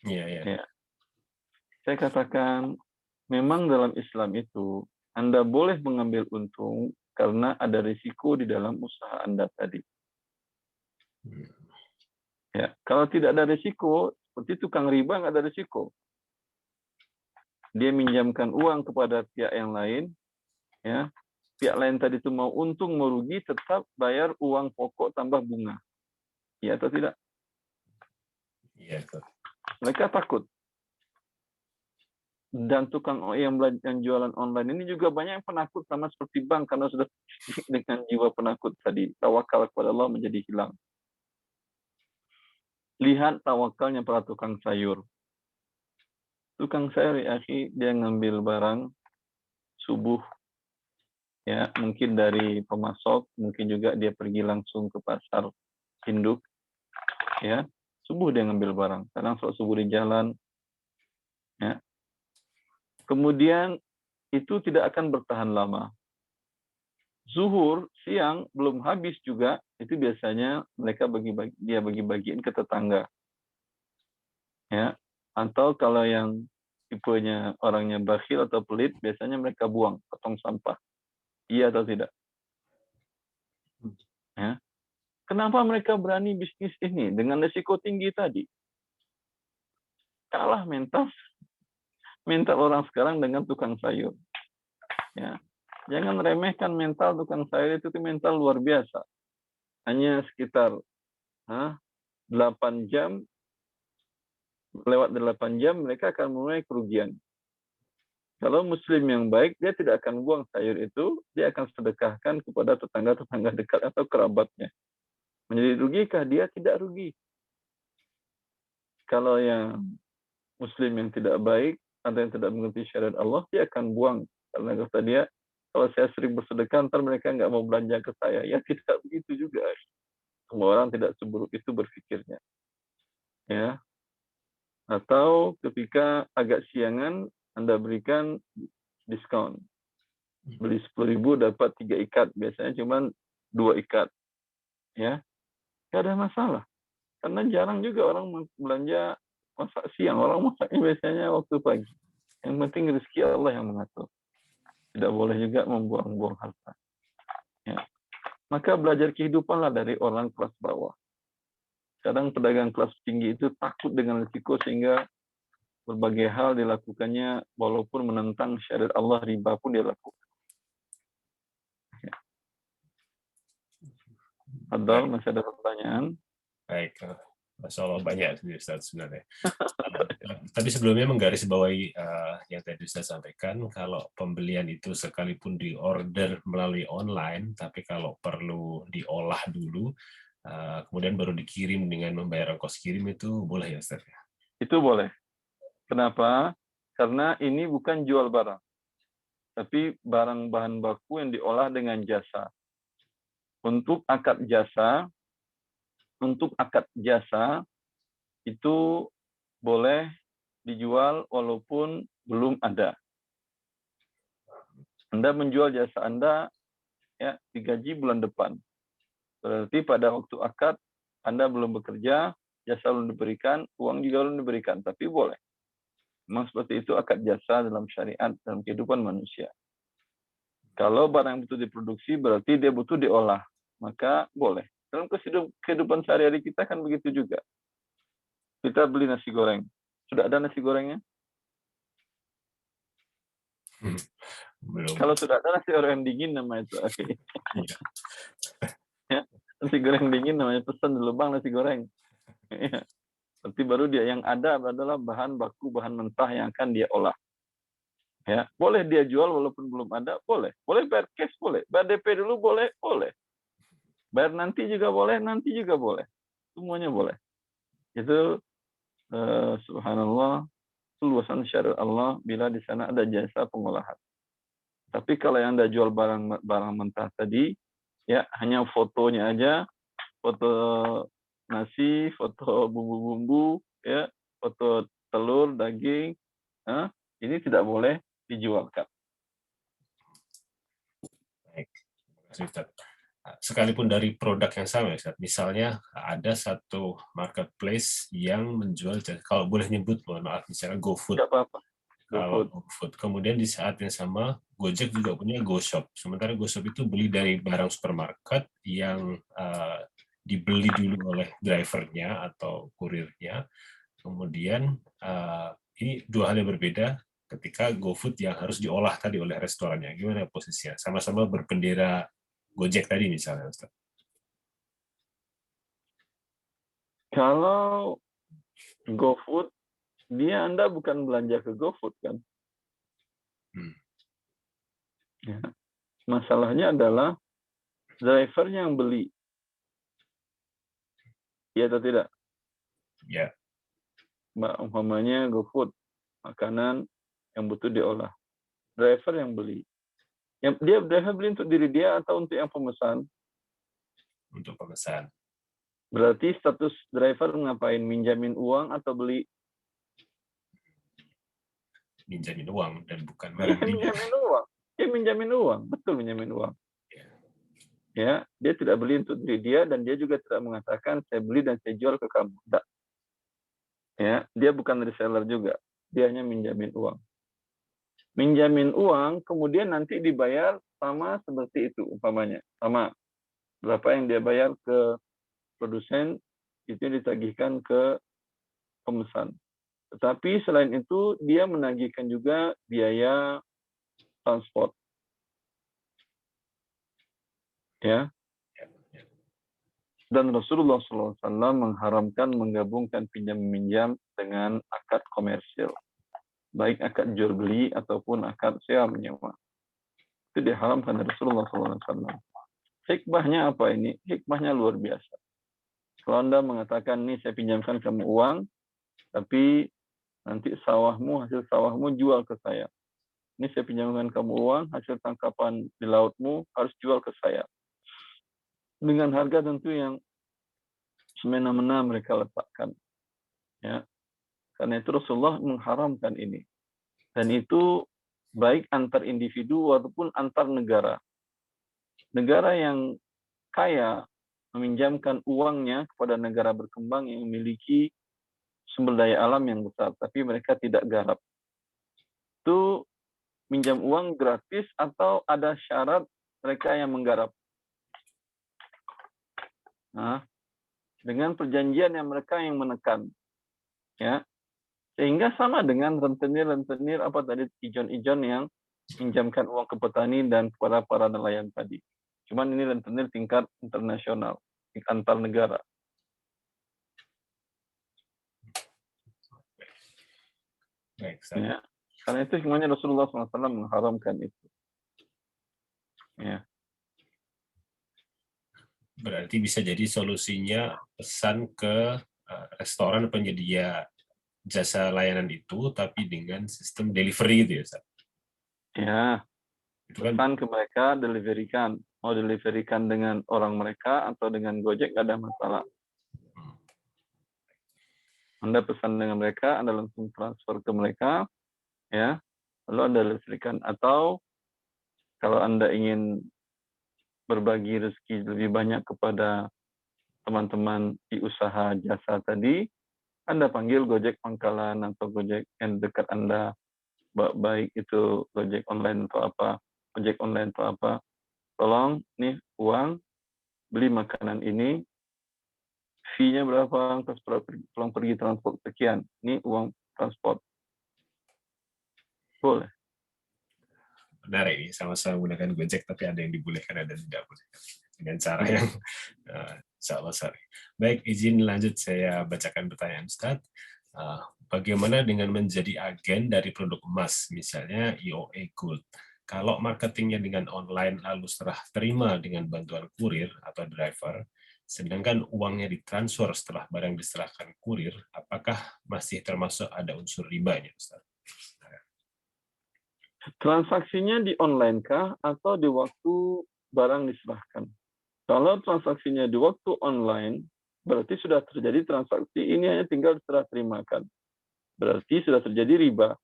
Iya, iya. Ya. Saya katakan, memang dalam Islam itu, Anda boleh mengambil untung karena ada risiko di dalam usaha Anda tadi. Ya, kalau tidak ada risiko, seperti tukang riba nggak ada risiko. Dia minjamkan uang kepada pihak yang lain, ya. Pihak lain tadi itu mau untung mau rugi tetap bayar uang pokok tambah bunga. Iya atau tidak? Iya, Ustaz. Mereka takut. Dan tukang yang jualan online ini juga banyak yang penakut sama seperti bank karena sudah dengan jiwa penakut tadi. Tawakal kepada Allah menjadi hilang. Lihat tawakalnya para tukang sayur. Tukang sayur ya, dia ngambil barang subuh, ya mungkin dari pemasok, mungkin juga dia pergi langsung ke pasar induk, ya subuh dia ngambil barang. Kadang sholat subuh di jalan, ya. Kemudian itu tidak akan bertahan lama. Zuhur siang belum habis juga, itu biasanya mereka bagi-bagiin ke tetangga, ya. Atau kalau yang tipenya orangnya bakhil atau pelit, biasanya mereka buang ke tong sampah. Iya atau tidak? Ya. Kenapa mereka berani bisnis ini dengan risiko tinggi tadi? Kalah mental orang sekarang dengan tukang sayur. Ya. Jangan remehkan mental tukang sayur, itu mental luar biasa. Hanya sekitar 8 jam, lewat 8 jam mereka akan mulai kerugian. Kalau muslim yang baik, dia tidak akan buang sayur itu, dia akan sedekahkan kepada tetangga-tetangga dekat atau kerabatnya. Menjadi rugikah? Dia tidak rugi. Kalau yang muslim yang tidak baik, atau yang tidak mengerti syariat Allah, dia akan buang. Karena kata dia, kalau saya sering bersedekah, ntar mereka nggak mau belanja ke saya. Ya tidak begitu juga. Semua orang tidak seburuk itu berpikirnya. Ya. Atau ketika agak siangan, Anda berikan diskon. Beli 10.000 dapat 3 ikat. Biasanya cuma 2 ikat. Ya. Nggak ada masalah. Karena jarang juga orang belanja masak siang. Orang masaknya biasanya waktu pagi. Yang penting rezeki Allah yang mengatur. Tidak boleh juga membuang-buang harta. Ya. Maka belajar kehidupanlah dari orang kelas bawah. Kadang pedagang kelas tinggi itu takut dengan risiko sehingga berbagai hal dilakukannya walaupun menentang syariat Allah, riba pun dia lakukan. Ya. Adal, masih ada pertanyaan? Baik. Masya Allah banyak Ustaz sebenarnya. Tapi sebelumnya menggarisbawahi yang tadi Ustaz sampaikan, kalau pembelian itu sekalipun diorder melalui online, tapi kalau perlu diolah dulu, kemudian baru dikirim dengan membayar ongkos kirim, itu boleh ya Ustaz? Itu boleh. Kenapa? Karena ini bukan jual barang, tapi barang bahan baku yang diolah dengan jasa. Untuk akad jasa itu boleh dijual walaupun belum ada. Anda menjual jasa Anda ya digaji bulan depan. Berarti pada waktu akad Anda belum bekerja, jasa belum diberikan, uang juga belum diberikan, tapi boleh. Memang seperti itu akad jasa dalam syariat, dalam kehidupan manusia. Kalau barang yang butuh diproduksi berarti dia butuh diolah, maka boleh. Dalam kehidupan sehari-hari kita kan begitu juga. Kita beli nasi goreng. Sudah ada nasi gorengnya? Belum. Kalau sudah ada nasi goreng dingin namanya itu. Oke. Iya. Ya, nasi goreng dingin namanya pesan dulu bang nasi goreng. Ya. Berarti baru dia yang ada adalah bahan baku, bahan mentah yang akan dia olah. Ya, boleh dia jual walaupun belum ada, boleh. Boleh bayar cash, boleh. Bayar DP dulu, boleh, boleh. Bayar nanti juga boleh. Semuanya boleh. Itu subhanallah, keluasan syariat Allah bila di sana ada jasa pengolahan. Tapi kalau yang Anda jual barang mentah tadi, ya hanya fotonya aja, foto nasi, foto bumbu-bumbu, ya, foto telur, daging, ini tidak boleh dijualkan. Baik. Terima kasih, Ustaz. Sekalipun dari produk yang sama, Ustaz. Misalnya ada satu marketplace yang menjual, kalau boleh nyebut, mohon maaf, misalnya GoFood. Tidak apa-apa. Kalau GoFood. GoFood. Kemudian di saat yang sama, Gojek juga punya GoShop. Sementara GoShop itu beli dari barang supermarket yang dibeli dulu oleh drivernya atau kurirnya. Kemudian ini dua hal yang berbeda ketika GoFood yang harus diolah tadi oleh restorannya. Gimana posisinya? Sama-sama berbendera Gojek tadi misalnya, Ustaz. Kalau GoFood, Anda bukan belanja ke GoFood kan? Ya. Masalahnya adalah driver yang beli. Iya atau tidak? Ya. Umpamanya GoFood, makanan yang butuh diolah. Driver yang beli. Driver beli untuk diri dia atau untuk yang pemesan? Untuk pemesan. Berarti status driver ngapain? Minjamin uang atau beli? Minjamin uang dan bukan barang dia. Minjamin uang. Dia minjamin uang. Betul, minjamin uang. Ya, dia tidak beli untuk diri dia dan dia juga tidak mengatakan saya beli dan saya jual ke kamu. Tidak. Ya, dia bukan reseller juga. Dia hanya minjamin uang. Minjamin uang kemudian nanti dibayar sama seperti itu umpamanya. Sama berapa yang dia bayar ke produsen itu ditagihkan ke pemesan. Tetapi selain itu dia menagihkan juga biaya transport. Ya. Dan Rasulullah SAW mengharamkan menggabungkan pinjam-meminjam dengan akad komersil. Baik akad jual beli ataupun akad sewa menyewa. Itu diharamkan dari Rasulullah SAW. Hikmahnya apa ini? Hikmahnya luar biasa. Kalau Anda mengatakan, nih saya pinjamkan kamu uang, tapi nanti hasil sawahmu jual ke saya. Ini saya pinjamkan kamu uang, hasil tangkapan di lautmu harus jual ke saya. Dengan harga tentu yang semena-mena mereka letakkan. Ya. Karena itu Rasulullah mengharamkan ini. Dan itu baik antar individu ataupun antar negara. Negara yang kaya meminjamkan uangnya kepada negara berkembang yang memiliki sumber daya alam yang besar, tapi mereka tidak garap. Itu minjam uang gratis atau ada syarat mereka yang menggarap. Nah, dengan perjanjian yang mereka yang menekan. Ya. Sehingga sama dengan rentenir apa tadi ijon-ijon yang minjamkan uang ke petani dan kepada para nelayan tadi. Cuman ini rentenir tingkat internasional, antar negara. Baik, Ya. Karena itu semuanya Rasulullah SAW mengharamkan itu. Ya. Berarti bisa jadi solusinya pesan ke restoran penyedia jasa layanan itu, tapi dengan sistem delivery gitu ya, Ustaz? Ya, Itu kan pesan ke mereka, deliverykan. Mau deliverykan dengan orang mereka atau dengan Gojek, nggak ada masalah. Anda pesan dengan mereka, Anda langsung transfer ke mereka, ya, lalu Anda deliverykan. Atau kalau Anda ingin berbagi rezeki lebih banyak kepada teman-teman di usaha jasa tadi, Anda panggil Gojek Pangkalan atau Gojek yang dekat Anda, baik itu Gojek online atau apa, Gojek online atau apa, tolong nih uang beli makanan ini, fee-nya berapa, ongkos pulang pergi transport sekian, ini uang transport, boleh. menarik ini, sama-sama menggunakan Gojek, tapi ada yang dibolehkan, ada yang tidak boleh. Dengan cara yang insya Allah sorry. Baik, izin lanjut saya bacakan pertanyaan Ustaz. Bagaimana dengan menjadi agen dari produk emas, misalnya IOE Gold? Kalau marketingnya dengan online lalu serah terima dengan bantuan kurir atau driver, sedangkan uangnya ditransfer setelah barang diserahkan kurir, apakah masih termasuk ada unsur ribanya, Ustaz? Transaksinya di online kah atau di waktu barang diserahkan? Kalau transaksinya di waktu online, berarti sudah terjadi transaksi, ini hanya tinggal diserah terimakan. Berarti sudah terjadi riba.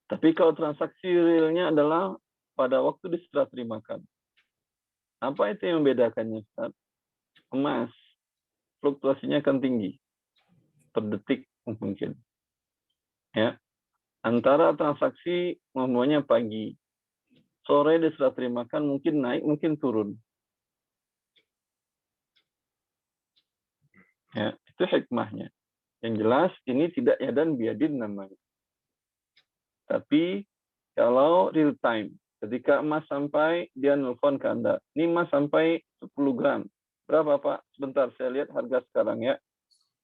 Tapi kalau transaksi realnya adalah pada waktu diserah terimakan. Apa itu yang membedakannya, Ustaz? Emas, fluktuasinya akan tinggi. Per detik mungkin. Ya. Antara transaksi semuanya pagi, sore diserah terimakan mungkin naik, mungkin turun. Ya, itu hikmahnya. Yang jelas ini tidak yadan biadin namanya. Tapi kalau real time, ketika emas sampai, dia nelfon ke Anda. Ini emas sampai 10 gram. Berapa Pak? Sebentar, saya lihat harga sekarang ya.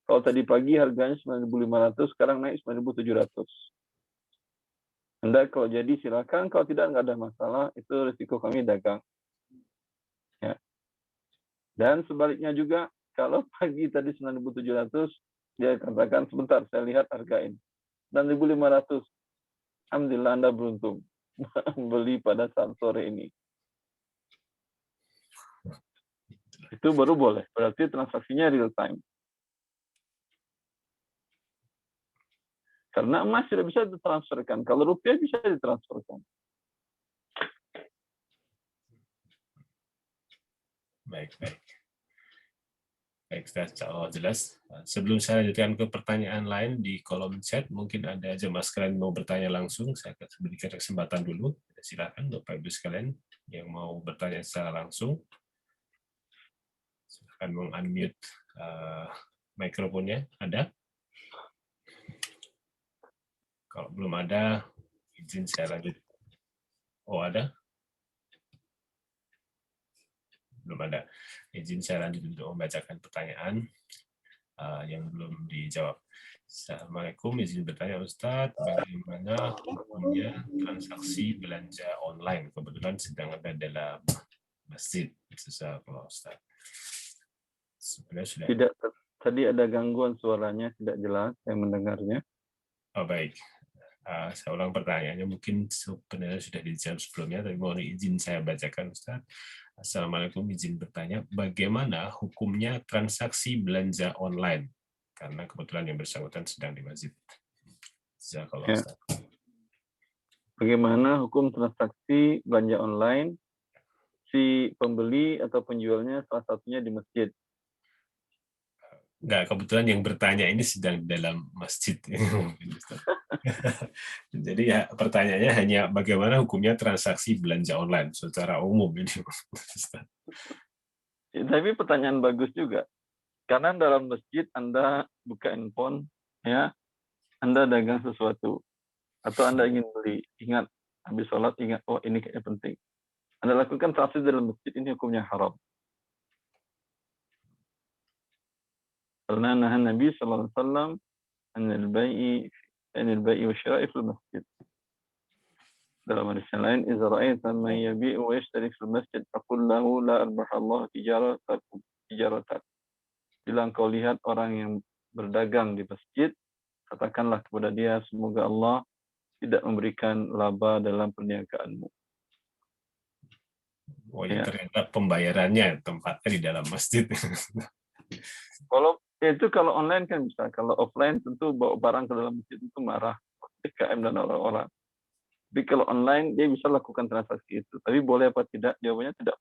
Kalau tadi pagi harganya 9.500, sekarang naik 9.700. Anda kalau jadi silakan, kalau tidak nggak ada masalah, itu risiko kami dagang. Ya. Dan sebaliknya juga, kalau pagi tadi 9.700, dia katakan sebentar, saya lihat harga ini. 9.500, alhamdulillah Anda beruntung beli pada saat sore ini. Itu baru boleh, berarti transaksinya real time. Karena emas tidak bisa ditransferkan. Kalau rupiah bisa ditransferkan. Baik, baik. Baik, insya jelas. Sebelum saya lanjutkan ke pertanyaan lain di kolom chat, mungkin ada jemaah sekalian mau bertanya langsung, saya akan berikan kesempatan dulu. Silakan Bapak Ibu sekalian yang mau bertanya secara langsung. Silakan meng-unmute mikrofonnya. Ada? Kalau belum ada, izin saya lanjut. Oh, ada? Belum ada. Izin saya lanjut untuk membacakan pertanyaan yang belum dijawab. Assalamualaikum, izin bertanya Ustadz, bagaimana hukumnya transaksi belanja online? Kebetulan sedang ada dalam masjid, kalau Ustadz. Sebenarnya sudah. Tidak, tadi ada gangguan suaranya, tidak jelas, saya mendengarnya. Oh baik, saya ulang pertanyaannya, mungkin sebenarnya sudah dijawab sebelumnya, tapi mohon izin saya bacakan Ustadz. Assalamualaikum, izin bertanya, bagaimana hukumnya transaksi belanja online? Karena kebetulan yang bersangkutan sedang di masjid. Ya. Bagaimana hukum transaksi belanja online? Si pembeli atau penjualnya salah satunya di masjid. Enggak, kebetulan yang bertanya ini sedang dalam masjid. Jadi ya pertanyaannya hanya bagaimana hukumnya transaksi belanja online secara umum ini. Tapi pertanyaan bagus juga. Karena dalam masjid Anda buka handphone, ya, Anda dagang sesuatu, atau Anda ingin beli, ingat, habis sholat ingat, oh ini kayaknya penting. Anda lakukan transaksi dalam masjid, ini hukumnya haram. Karena nahan Nabi SAW anil bai'i wa syira'i fil masjid. Dalam hadis yang lain, "Idza ra'aita man yabi'u wa yashtari fil masjid, faqul lahu la arbahallahu tijaratan." Bila engkau lihat orang yang berdagang di masjid, katakanlah kepada dia, semoga Allah tidak memberikan laba dalam perniagaanmu. Oh ya, Ya. ternyata pembayarannya tempatnya di dalam masjid. Kalau itu kalau online kan bisa, kalau offline tentu bawa barang ke dalam masjid itu marah DKM dan orang-orang. Tapi kalau online dia bisa lakukan transaksi itu. Tapi boleh apa tidak? Jawabannya tidak.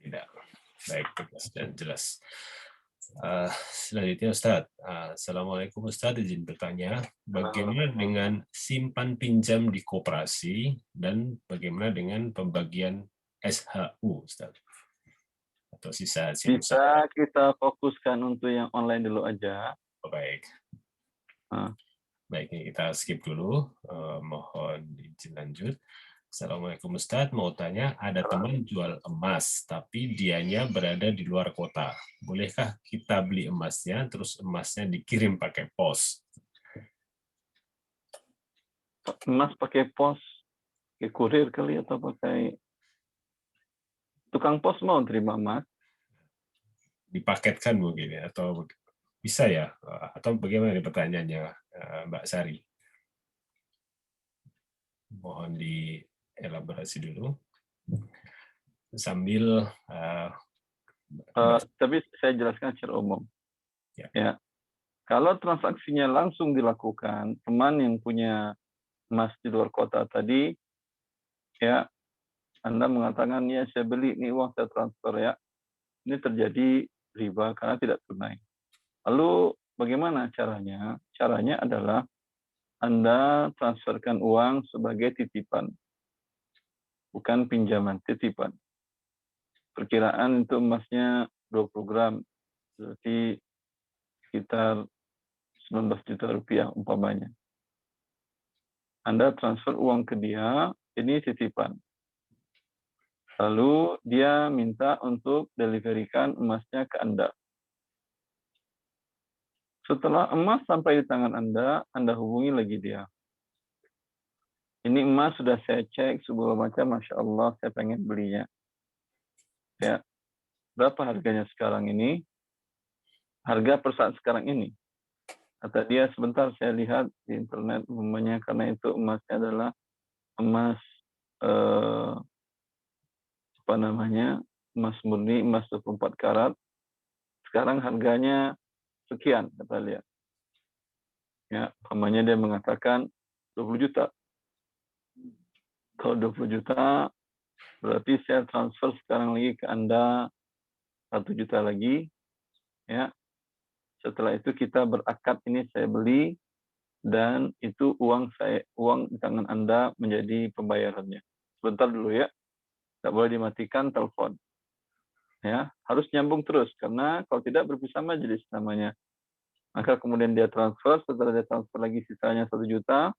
Tidak. Baik, tegas dan jelas. Selanjutnya Ustadz. Assalamualaikum Ustadz, izin bertanya, bagaimana dengan simpan pinjam di koperasi dan bagaimana dengan pembagian SHU Ustadz? Atau sisa simsa? Bisa kita fokuskan untuk yang online dulu aja. Oh, baik. Nah, Baik, ini kita skip dulu. Mohon izin lanjut. Assalamualaikum Ustadz, mau tanya, ada teman jual emas, tapi dianya berada di luar kota. Bolehkah kita beli emasnya, terus emasnya dikirim pakai pos? emas pakai pos, pakai kurir kali atau pakai tukang pos mau terima emas? Dipaketkan mungkin ya, atau bisa ya? Atau bagaimana nih pertanyaannya, Mbak Sari? Mohon dielaborasi dulu. Sambil Tapi saya jelaskan secara umum. Ya. Ya, kalau transaksinya langsung dilakukan, teman yang punya emas di luar kota tadi, ya, Anda mengatakan, ya saya beli, ini uang saya transfer ya. Ini terjadi riba karena tidak tunai. Lalu bagaimana caranya? Caranya adalah Anda transferkan uang sebagai titipan, bukan pinjaman, titipan. Perkiraan itu emasnya 20 gram, berarti sekitar 19 juta rupiah umpamanya. Anda transfer uang ke dia, ini titipan. Lalu dia minta untuk deliverikan emasnya ke Anda. Setelah emas sampai di tangan Anda hubungi lagi dia. Ini emas sudah saya cek, segala macam, Masya Allah, saya pengen belinya. Ya, berapa harganya sekarang ini? Harga per saat sekarang ini. Kata dia, sebentar saya lihat di internet, umpamanya karena itu emasnya adalah emas emas murni, emas 24 karat. Sekarang harganya sekian, kata dia. Ya, umpamanya dia mengatakan 20 juta. Kalau 20 juta, berarti saya transfer sekarang lagi ke Anda 1 juta lagi. Ya. Setelah itu kita berakad, ini saya beli, dan itu uang di tangan Anda menjadi pembayarannya. Sebentar dulu ya. Tidak boleh dimatikan telepon. Ya, harus nyambung terus, karena kalau tidak berpisah majelis namanya. Maka kemudian dia transfer, setelah dia transfer lagi sisanya 1 juta,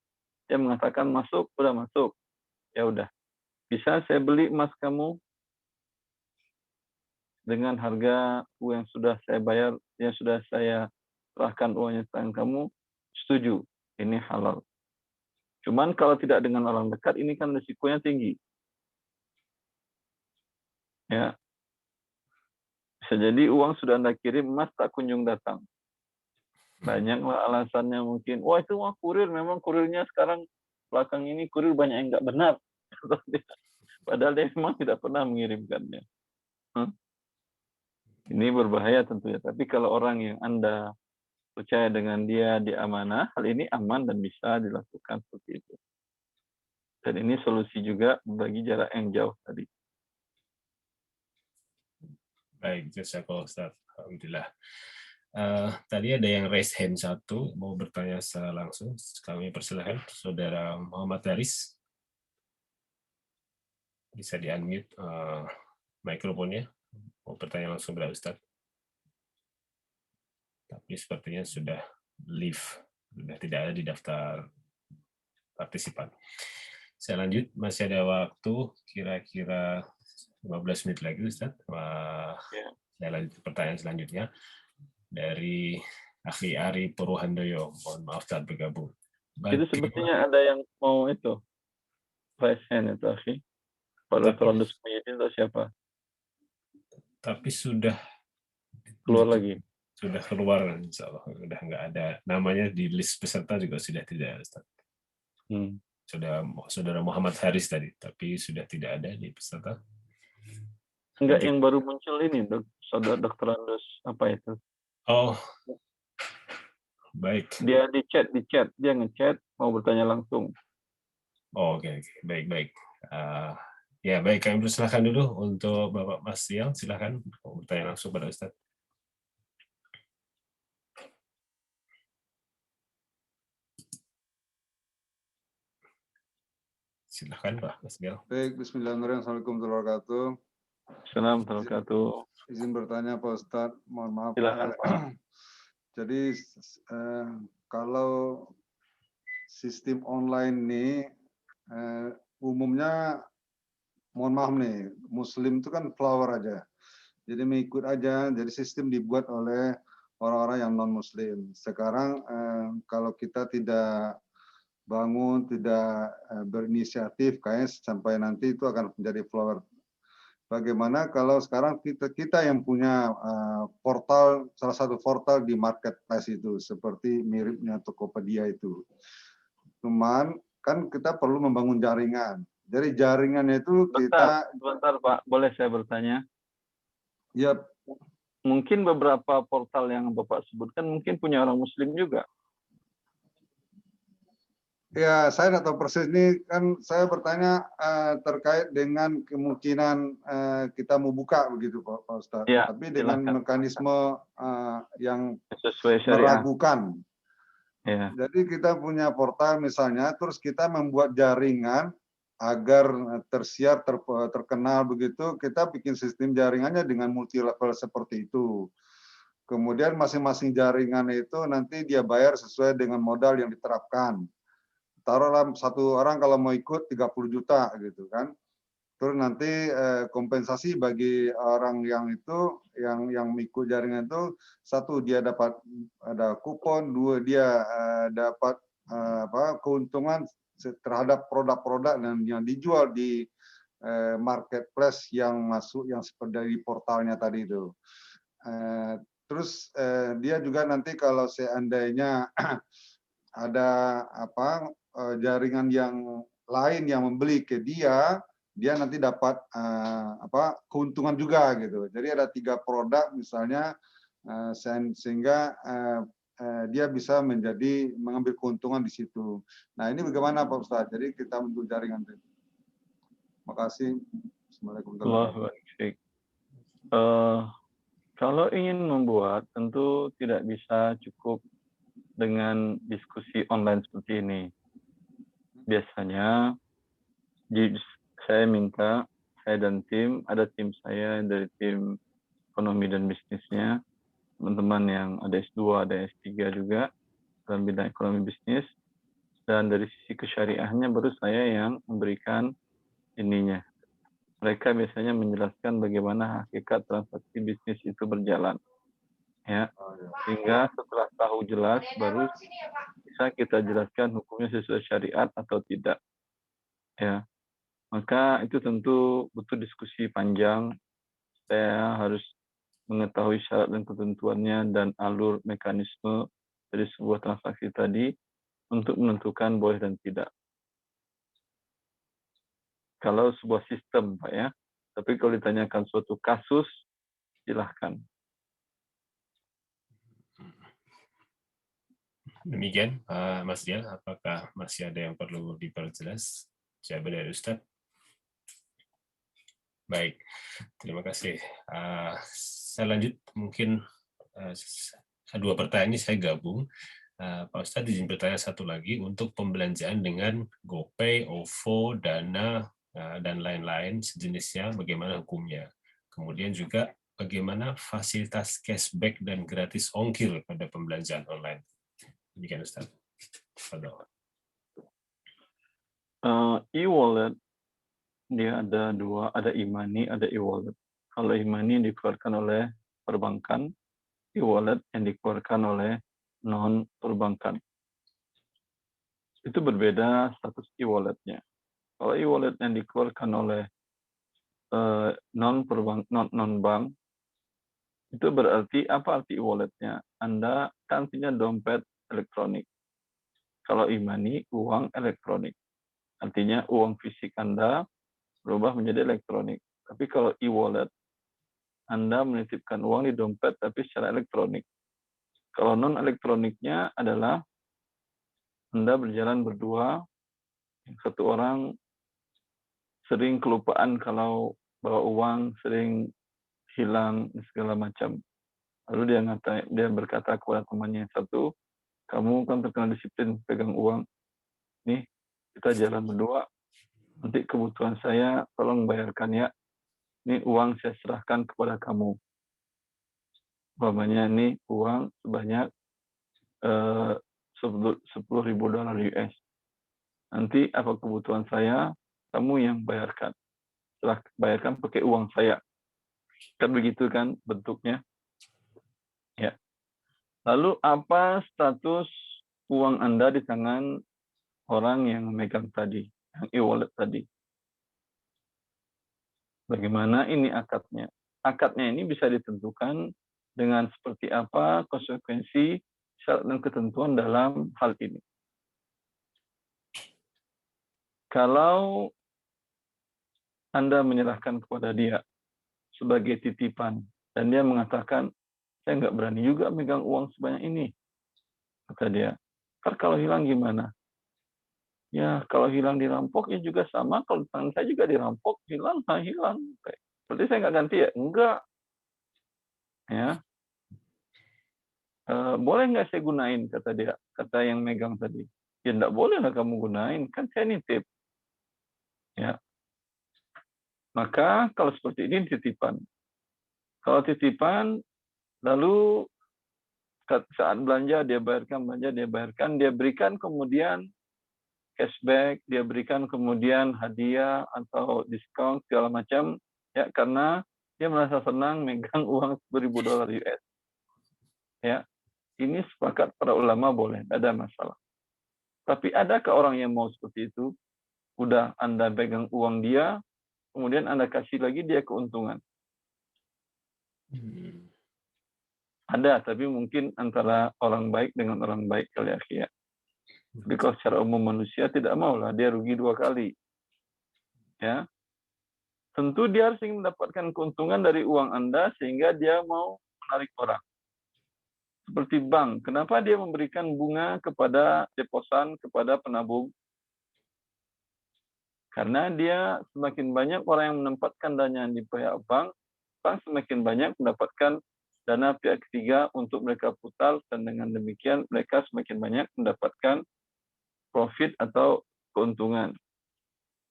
dia mengatakan masuk, udah masuk. Ya udah. Bisa saya beli emas kamu dengan harga yang sudah saya bayar, yang sudah saya serahkan uangnya ke tangan kamu, setuju. Ini halal. Cuman kalau tidak dengan orang dekat, ini kan risikonya tinggi. Ya. Bisa jadi uang sudah Anda kirim, emas tak kunjung datang. Banyaklah alasannya mungkin. Wah, itu uang kurir, memang kurirnya sekarang belakang ini kurir banyak yang nggak benar. Padahal dia memang tidak pernah mengirimkannya. Ini berbahaya tentunya. Tapi kalau orang yang Anda percaya dengan dia, amanah, hal ini aman dan bisa dilakukan seperti itu. Dan ini solusi juga bagi jarak yang jauh tadi. baik, jazakallah Ustaz. Alhamdulillah. Tadi ada yang raise hand satu, mau bertanya secara langsung. Kami persilahkan, Saudara Muhammad Haris. Bisa di-unmute mikrofonnya. Mau bertanya langsung kepada Ustaz. Tapi sepertinya sudah leave, sudah tidak ada di daftar partisipan. Saya lanjut, masih ada waktu kira-kira 15 menit lagi, Ustaz. Saya lanjut pertanyaan selanjutnya dari Akhi Ari Purwohandoyo. Mohon maaf saat bergabung. Itu sepertinya ada yang mau itu, raise hand itu, Akhi. Pak Dr. Rondus Muhyiddin atau siapa? Tapi sudah Keluar lagi. sudah keluar, insya Allah. Sudah nggak ada namanya di list peserta juga sudah tidak, Ustaz. Saudara Muhammad Haris tadi, tapi sudah tidak ada di peserta. Enggak, yang baru muncul ini, Saudara Dr. Andus, apa itu? Oh, baik. Dia di chat, dia ngechat mau bertanya langsung. Oh, oke. Baik. Ya, baik, kami persilahkan dulu untuk Bapak Mas Rial, silakan bertanya langsung pada Ustaz. Silakan Pak Mas Rial. Baik, bismillahirrahmanirrahim. Assalamualaikum warahmatullahi wabarakatuh. Assalamualaikum warahmatullahi wabarakatuh. Izin bertanya Pak Ustadz, mohon maaf. Silakan Pak. Jadi kalau sistem online ini umumnya, mohon maaf nih, Muslim itu kan flower aja. Jadi mengikut aja, jadi sistem dibuat oleh orang-orang yang non-Muslim. Sekarang kalau kita tidak bangun, tidak berinisiatif, kayaknya sampai nanti itu akan menjadi flower. Bagaimana kalau sekarang kita yang punya portal, salah satu portal di marketplace itu, seperti miripnya Tokopedia itu. Cuman kan kita perlu membangun jaringan. Jadi jaringan itu Sebentar Pak, boleh saya bertanya? Ya. Mungkin beberapa portal yang Bapak sebutkan mungkin punya orang Muslim juga. Ya, saya tidak tahu persis ini, kan saya bertanya terkait dengan kemungkinan kita mau buka begitu Pak Ustadz. Ya, tapi dengan silakan. Mekanisme yang sesuai syariah. Meragukan. Ya. Jadi kita punya portal misalnya, terus kita membuat jaringan agar tersiar, terkenal begitu, kita bikin sistem jaringannya dengan multi level seperti itu. Kemudian masing-masing jaringan itu nanti dia bayar sesuai dengan modal yang diterapkan. Taruhlah satu orang kalau mau ikut 30 juta gitu kan. Terus nanti kompensasi bagi orang yang itu yang ikut jaringan itu, satu dia dapat ada kupon, dua dia dapat keuntungan terhadap produk-produk yang dijual di marketplace yang masuk yang seperti dari portalnya tadi itu. Terus dia juga nanti kalau seandainya ada jaringan yang lain yang membeli ke dia nanti dapat keuntungan juga gitu. Jadi ada 3 produk misalnya, sehingga dia bisa mengambil keuntungan di situ. Nah ini bagaimana Pak Ustadz? Jadi kita bentuk jaringan. Terima kasih. Assalamualaikum warahmatullahi wabarakatuh. Kalau ingin membuat, tentu tidak bisa cukup dengan diskusi online seperti ini. Biasanya saya minta, saya dan tim, ada tim saya dari tim ekonomi dan bisnisnya, teman-teman yang ada S2, ada S3 juga dalam bidang ekonomi bisnis, dan dari sisi kesyariahnya baru saya yang memberikan ininya. Mereka biasanya menjelaskan bagaimana hakikat transaksi bisnis itu berjalan. Ya, sehingga setelah tahu jelas baru bisa kita jelaskan hukumnya sesuai syariat atau tidak. Ya, maka itu tentu butuh diskusi panjang. Saya harus mengetahui syarat dan ketentuannya dan alur mekanisme dari sebuah transaksi tadi untuk menentukan boleh dan tidak. Kalau sebuah sistem, Pak ya. Tapi kalau ditanyakan suatu kasus, silahkan. Demikian, Mas Dian, apakah masih ada yang perlu diperjelas? Jawaban dari Ustadz. Baik, terima kasih. Saya lanjut, mungkin 2 pertanyaan ini saya gabung. Pak Ustadz izin bertanya satu lagi, untuk pembelanjaan dengan GoPay, OVO, Dana, dan lain-lain sejenisnya, bagaimana hukumnya? Kemudian juga bagaimana fasilitas cashback dan gratis ongkir pada pembelanjaan online? Demikian Ustaz. E-wallet dia ada 2, ada e-money, ada e-wallet. Kalau e-money dikeluarkan oleh perbankan, e-wallet yang dikeluarkan oleh non perbankan. Itu berbeda status e-walletnya. Kalau e-wallet yang dikeluarkan oleh non bank, Itu berarti apa arti e-walletnya? Anda kan punya dompet elektronik. Kalau e-money, uang elektronik. Artinya uang fisik Anda berubah menjadi elektronik. Tapi kalau e-wallet, Anda menitipkan uang di dompet tapi secara elektronik. Kalau non elektroniknya adalah Anda berjalan berdua, satu orang sering kelupaan kalau bawa uang, sering hilang segala macam. Lalu dia berkata kepada temannya yang satu, kamu kan terkenal disiplin pegang uang, nih kita jalan berdua, nanti kebutuhan saya tolong bayarkan ya, ini uang saya serahkan kepada kamu. Umpamanya ini uang sebanyak $10.000 US. Nanti apa kebutuhan saya, kamu yang bayarkan. Setelah bayarkan pakai uang saya. Kan begitu kan bentuknya. Ya. Lalu apa status uang Anda di tangan orang yang memegang tadi, yang e-wallet tadi? Bagaimana ini akadnya? Akadnya ini bisa ditentukan dengan seperti apa konsekuensi syarat dan ketentuan dalam hal ini. Kalau Anda menyerahkan kepada dia sebagai titipan, dan dia mengatakan, saya nggak berani juga megang uang sebanyak ini, kata dia. Kalau hilang gimana? Ya, kalau hilang dirampok ya juga sama, kalau tangan saya juga dirampok, hilang. Berarti saya nggak ganti ya? Enggak. Ya, boleh nggak saya gunain, kata dia, kata yang megang tadi. Ya nggak boleh lah kamu gunain, kan saya nitip. Ya, maka kalau seperti ini titipan. Kalau titipan, lalu saat belanja dia bayarkan, dia berikan kemudian cashback, dia berikan kemudian hadiah atau diskon segala macam, ya karena dia merasa senang megang uang $10.000 US. Ya, ini sepakat para ulama boleh, tidak ada masalah. Tapi adakah orang yang mau seperti itu? Udah Anda pegang uang dia, kemudian Anda kasih lagi dia keuntungan. Ada, tapi mungkin antara orang baik dengan orang baik kali ya. Tapi kalau secara umum manusia tidak maulah, dia rugi 2 kali. Ya, tentu dia harus ingin mendapatkan keuntungan dari uang Anda sehingga dia mau menarik orang. Seperti bank, kenapa dia memberikan bunga kepada deposan, kepada penabung? Karena dia semakin banyak orang yang menempatkan dana di pihak bank, bank semakin banyak mendapatkan dana pihak ketiga untuk mereka putar, dan dengan demikian mereka semakin banyak mendapatkan profit atau keuntungan.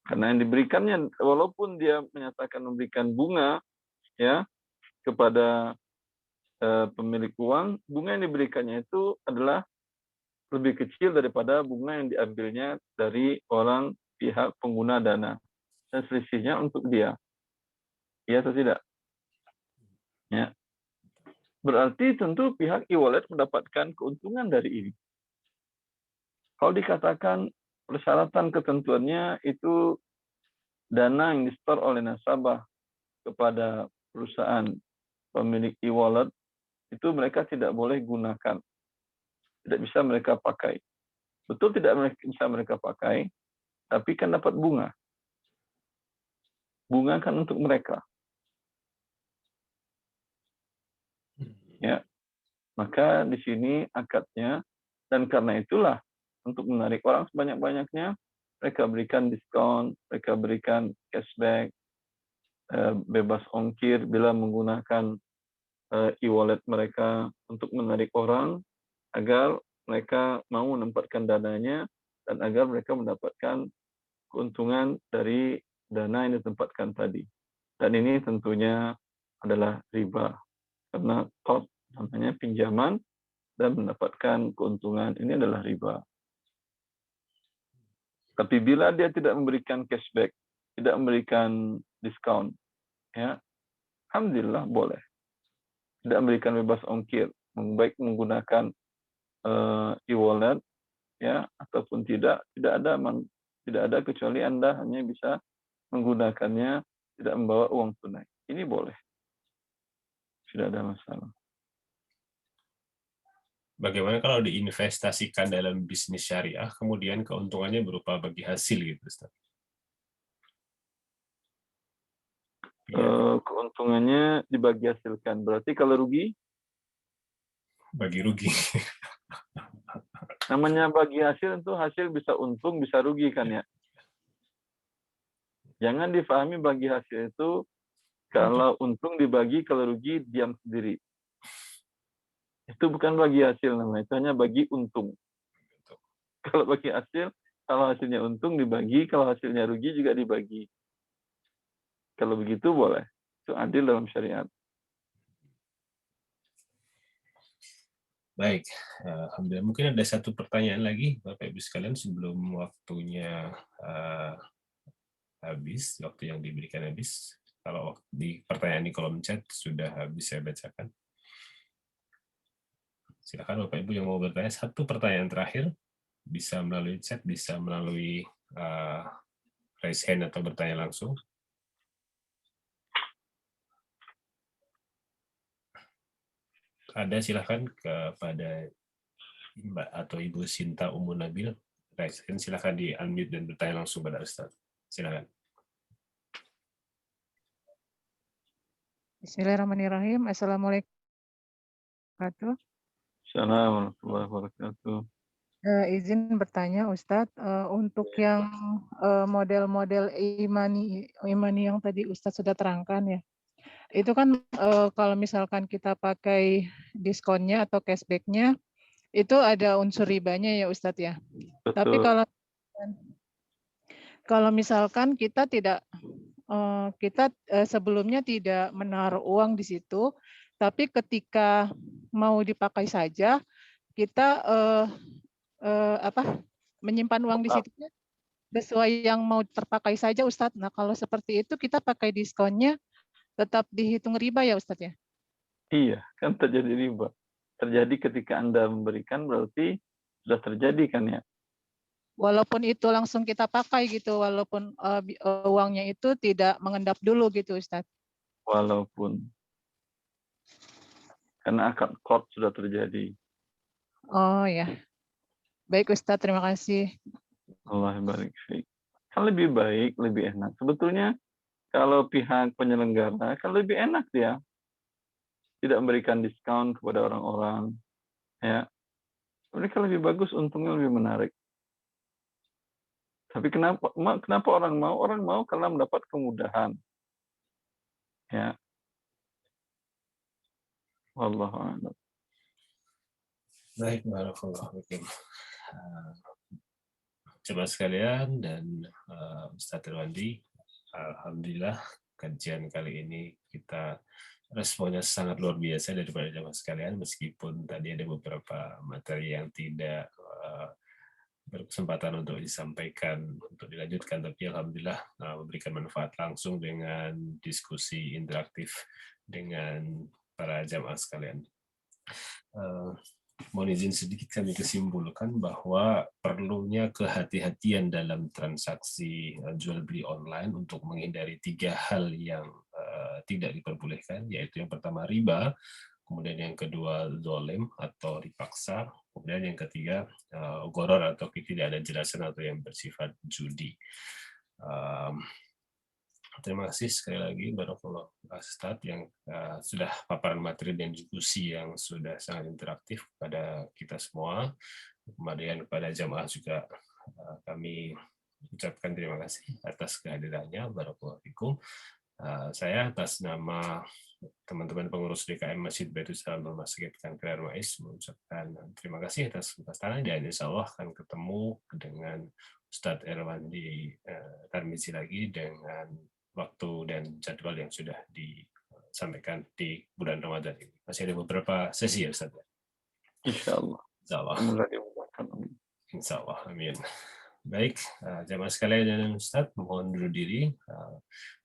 Karena yang diberikannya, walaupun dia menyatakan memberikan bunga ya kepada pemilik uang, bunga yang diberikannya itu adalah lebih kecil daripada bunga yang diambilnya dari orang pihak pengguna dana. Dan selisihnya untuk dia. Iya atau tidak? Ya. Berarti tentu pihak e-wallet mendapatkan keuntungan dari ini. Kalau dikatakan persyaratan ketentuannya itu dana yang di-store oleh nasabah kepada perusahaan pemilik e-wallet, itu mereka tidak boleh gunakan. Tidak bisa mereka pakai. Betul tidak bisa mereka pakai, tapi kan dapat bunga. Bunga kan untuk mereka. Ya, maka di sini akadnya, dan karena itulah untuk menarik orang sebanyak-banyaknya, mereka berikan diskon, mereka berikan cashback, bebas ongkir bila menggunakan e-wallet mereka untuk menarik orang agar mereka mau menempatkan dananya dan agar mereka mendapatkan keuntungan dari dana yang ditempatkan tadi. Dan ini tentunya adalah riba, karena qard namanya pinjaman dan mendapatkan keuntungan, ini adalah riba. Tapi bila dia tidak memberikan cashback, tidak memberikan diskon, ya, alhamdulillah boleh. Tidak memberikan bebas ongkir, baik menggunakan e-wallet, ya, ataupun tidak ada kecuali Anda hanya bisa menggunakannya tidak membawa uang tunai. Ini boleh. tidak ada masalah. Bagaimana kalau diinvestasikan dalam bisnis syariah, kemudian keuntungannya berupa bagi hasil gitu, Ustaz? Ya, Keuntungannya dibagi hasilkan. Berarti kalau rugi, bagi rugi. namanya bagi hasil itu hasil bisa untung, bisa rugi kan ya. Jangan difahami bagi hasil itu kalau untung dibagi, kalau rugi diam sendiri. Itu bukan bagi hasil namanya, itu hanya bagi untung. Kalau bagi hasil, kalau hasilnya untung dibagi, kalau hasilnya rugi juga dibagi. Kalau begitu boleh. Itu adil dalam syariat. Baik, alhamdulillah. Mungkin ada satu pertanyaan lagi, Bapak Ibu sekalian, sebelum waktunya habis, waktu yang diberikan habis. Kalau di pertanyaan di kolom chat sudah habis saya bacakan. Silakan Bapak Ibu yang mau bertanya, satu pertanyaan terakhir, bisa melalui chat, bisa melalui raise hand atau bertanya langsung. Ada, silakan kepada Mbak atau Ibu Sinta Umu Nabil. Raise hand, silakan di unmute dan bertanya langsung pada Ustaz. Silakan. Bismillahirrahmanirrahim. Assalamualaikum warahmatullahi wabarakatuh. Assalamualaikum warahmatullahi wabarakatuh. Izin bertanya Ustadz, untuk yang model-model imani yang tadi Ustadz sudah terangkan ya, itu kan kalau misalkan kita pakai diskonnya atau cashback-nya, itu ada unsur ribanya ya Ustadz ya. Betul. Tapi kalau misalkan kita tidak sebelumnya tidak menaruh uang di situ, tapi ketika mau dipakai saja kita menyimpan uang di situ sesuai yang mau terpakai saja Ustadz. Nah kalau seperti itu kita pakai diskonnya tetap dihitung riba ya Ustadz ya? Iya, kan terjadi riba. Terjadi ketika Anda memberikan berarti sudah terjadi kan ya? Walaupun itu langsung kita pakai gitu, walaupun uangnya itu tidak mengendap dulu gitu Ustadz. Walaupun. Karena akad qard sudah terjadi. Oh ya. Baik Ustadz, terima kasih. Allah barik fiik. Kan lebih baik, lebih enak. Sebetulnya kalau pihak penyelenggara kan lebih enak dia. Tidak memberikan diskon kepada orang-orang. Ya. Mereka lebih bagus, untungnya lebih menarik. Tapi kenapa orang mau? Orang mau karena mendapat kemudahan. Ya. Wallahu a'lam. Baik, barakallahu fiikum. Jemaah sekalian dan Ustaz Irwandi, alhamdulillah kajian kali ini kita responnya sangat luar biasa daripada jemaah sekalian, meskipun tadi ada beberapa materi yang tidak berkesempatan untuk disampaikan, untuk dilanjutkan, tapi alhamdulillah memberikan manfaat langsung dengan diskusi interaktif dengan para jamaah sekalian. Mohon izin sedikit kami kesimpulkan bahwa perlunya kehati-hatian dalam transaksi jual beli online untuk menghindari 3 hal yang tidak diperbolehkan, yaitu yang pertama riba, kemudian yang kedua zalim atau dipaksa, kemudian yang ketiga gharar atau tidak ada jelasan atau yang bersifat judi. Terima kasih sekali lagi barakallahu Ustaz yang sudah paparan materi dan diskusi yang sudah sangat interaktif kepada kita semua. Kemudian kepada jamaah juga kami ucapkan terima kasih atas kehadirannya. Barakallahu fikum. Saya atas nama teman-teman pengurus DKM Masjid Baitul Salam Masjid Kangkir Mais mengucapkan terima kasih atas kepastian dan insya Allah akan ketemu dengan Ustadz Irwandi Tarmizi lagi dengan waktu dan jadwal yang sudah disampaikan di bulan Ramadan ini. Masih ada beberapa sesi ya Ustaz? Insya Allah. Insya Allah. Insya Allah. Amin. Baik, jamaah sekalian dan Ustaz, mohon dulu diri.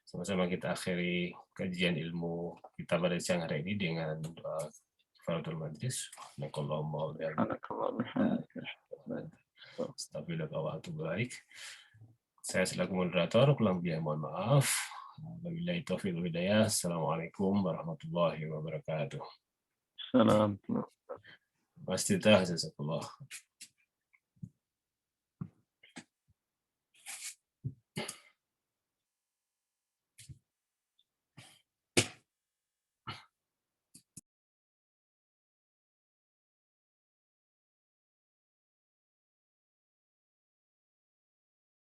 Sama-sama kita akhiri kajian ilmu kita pada siang hari ini dengan doa kifaratul majlis. Baik. Saya selaku moderator, kurang lebih mohon maaf. Wabillahi taufiq wal hidayah. Assalamualaikum warahmatullahi wabarakatuh. Salam. Mas Tita, jazakallah.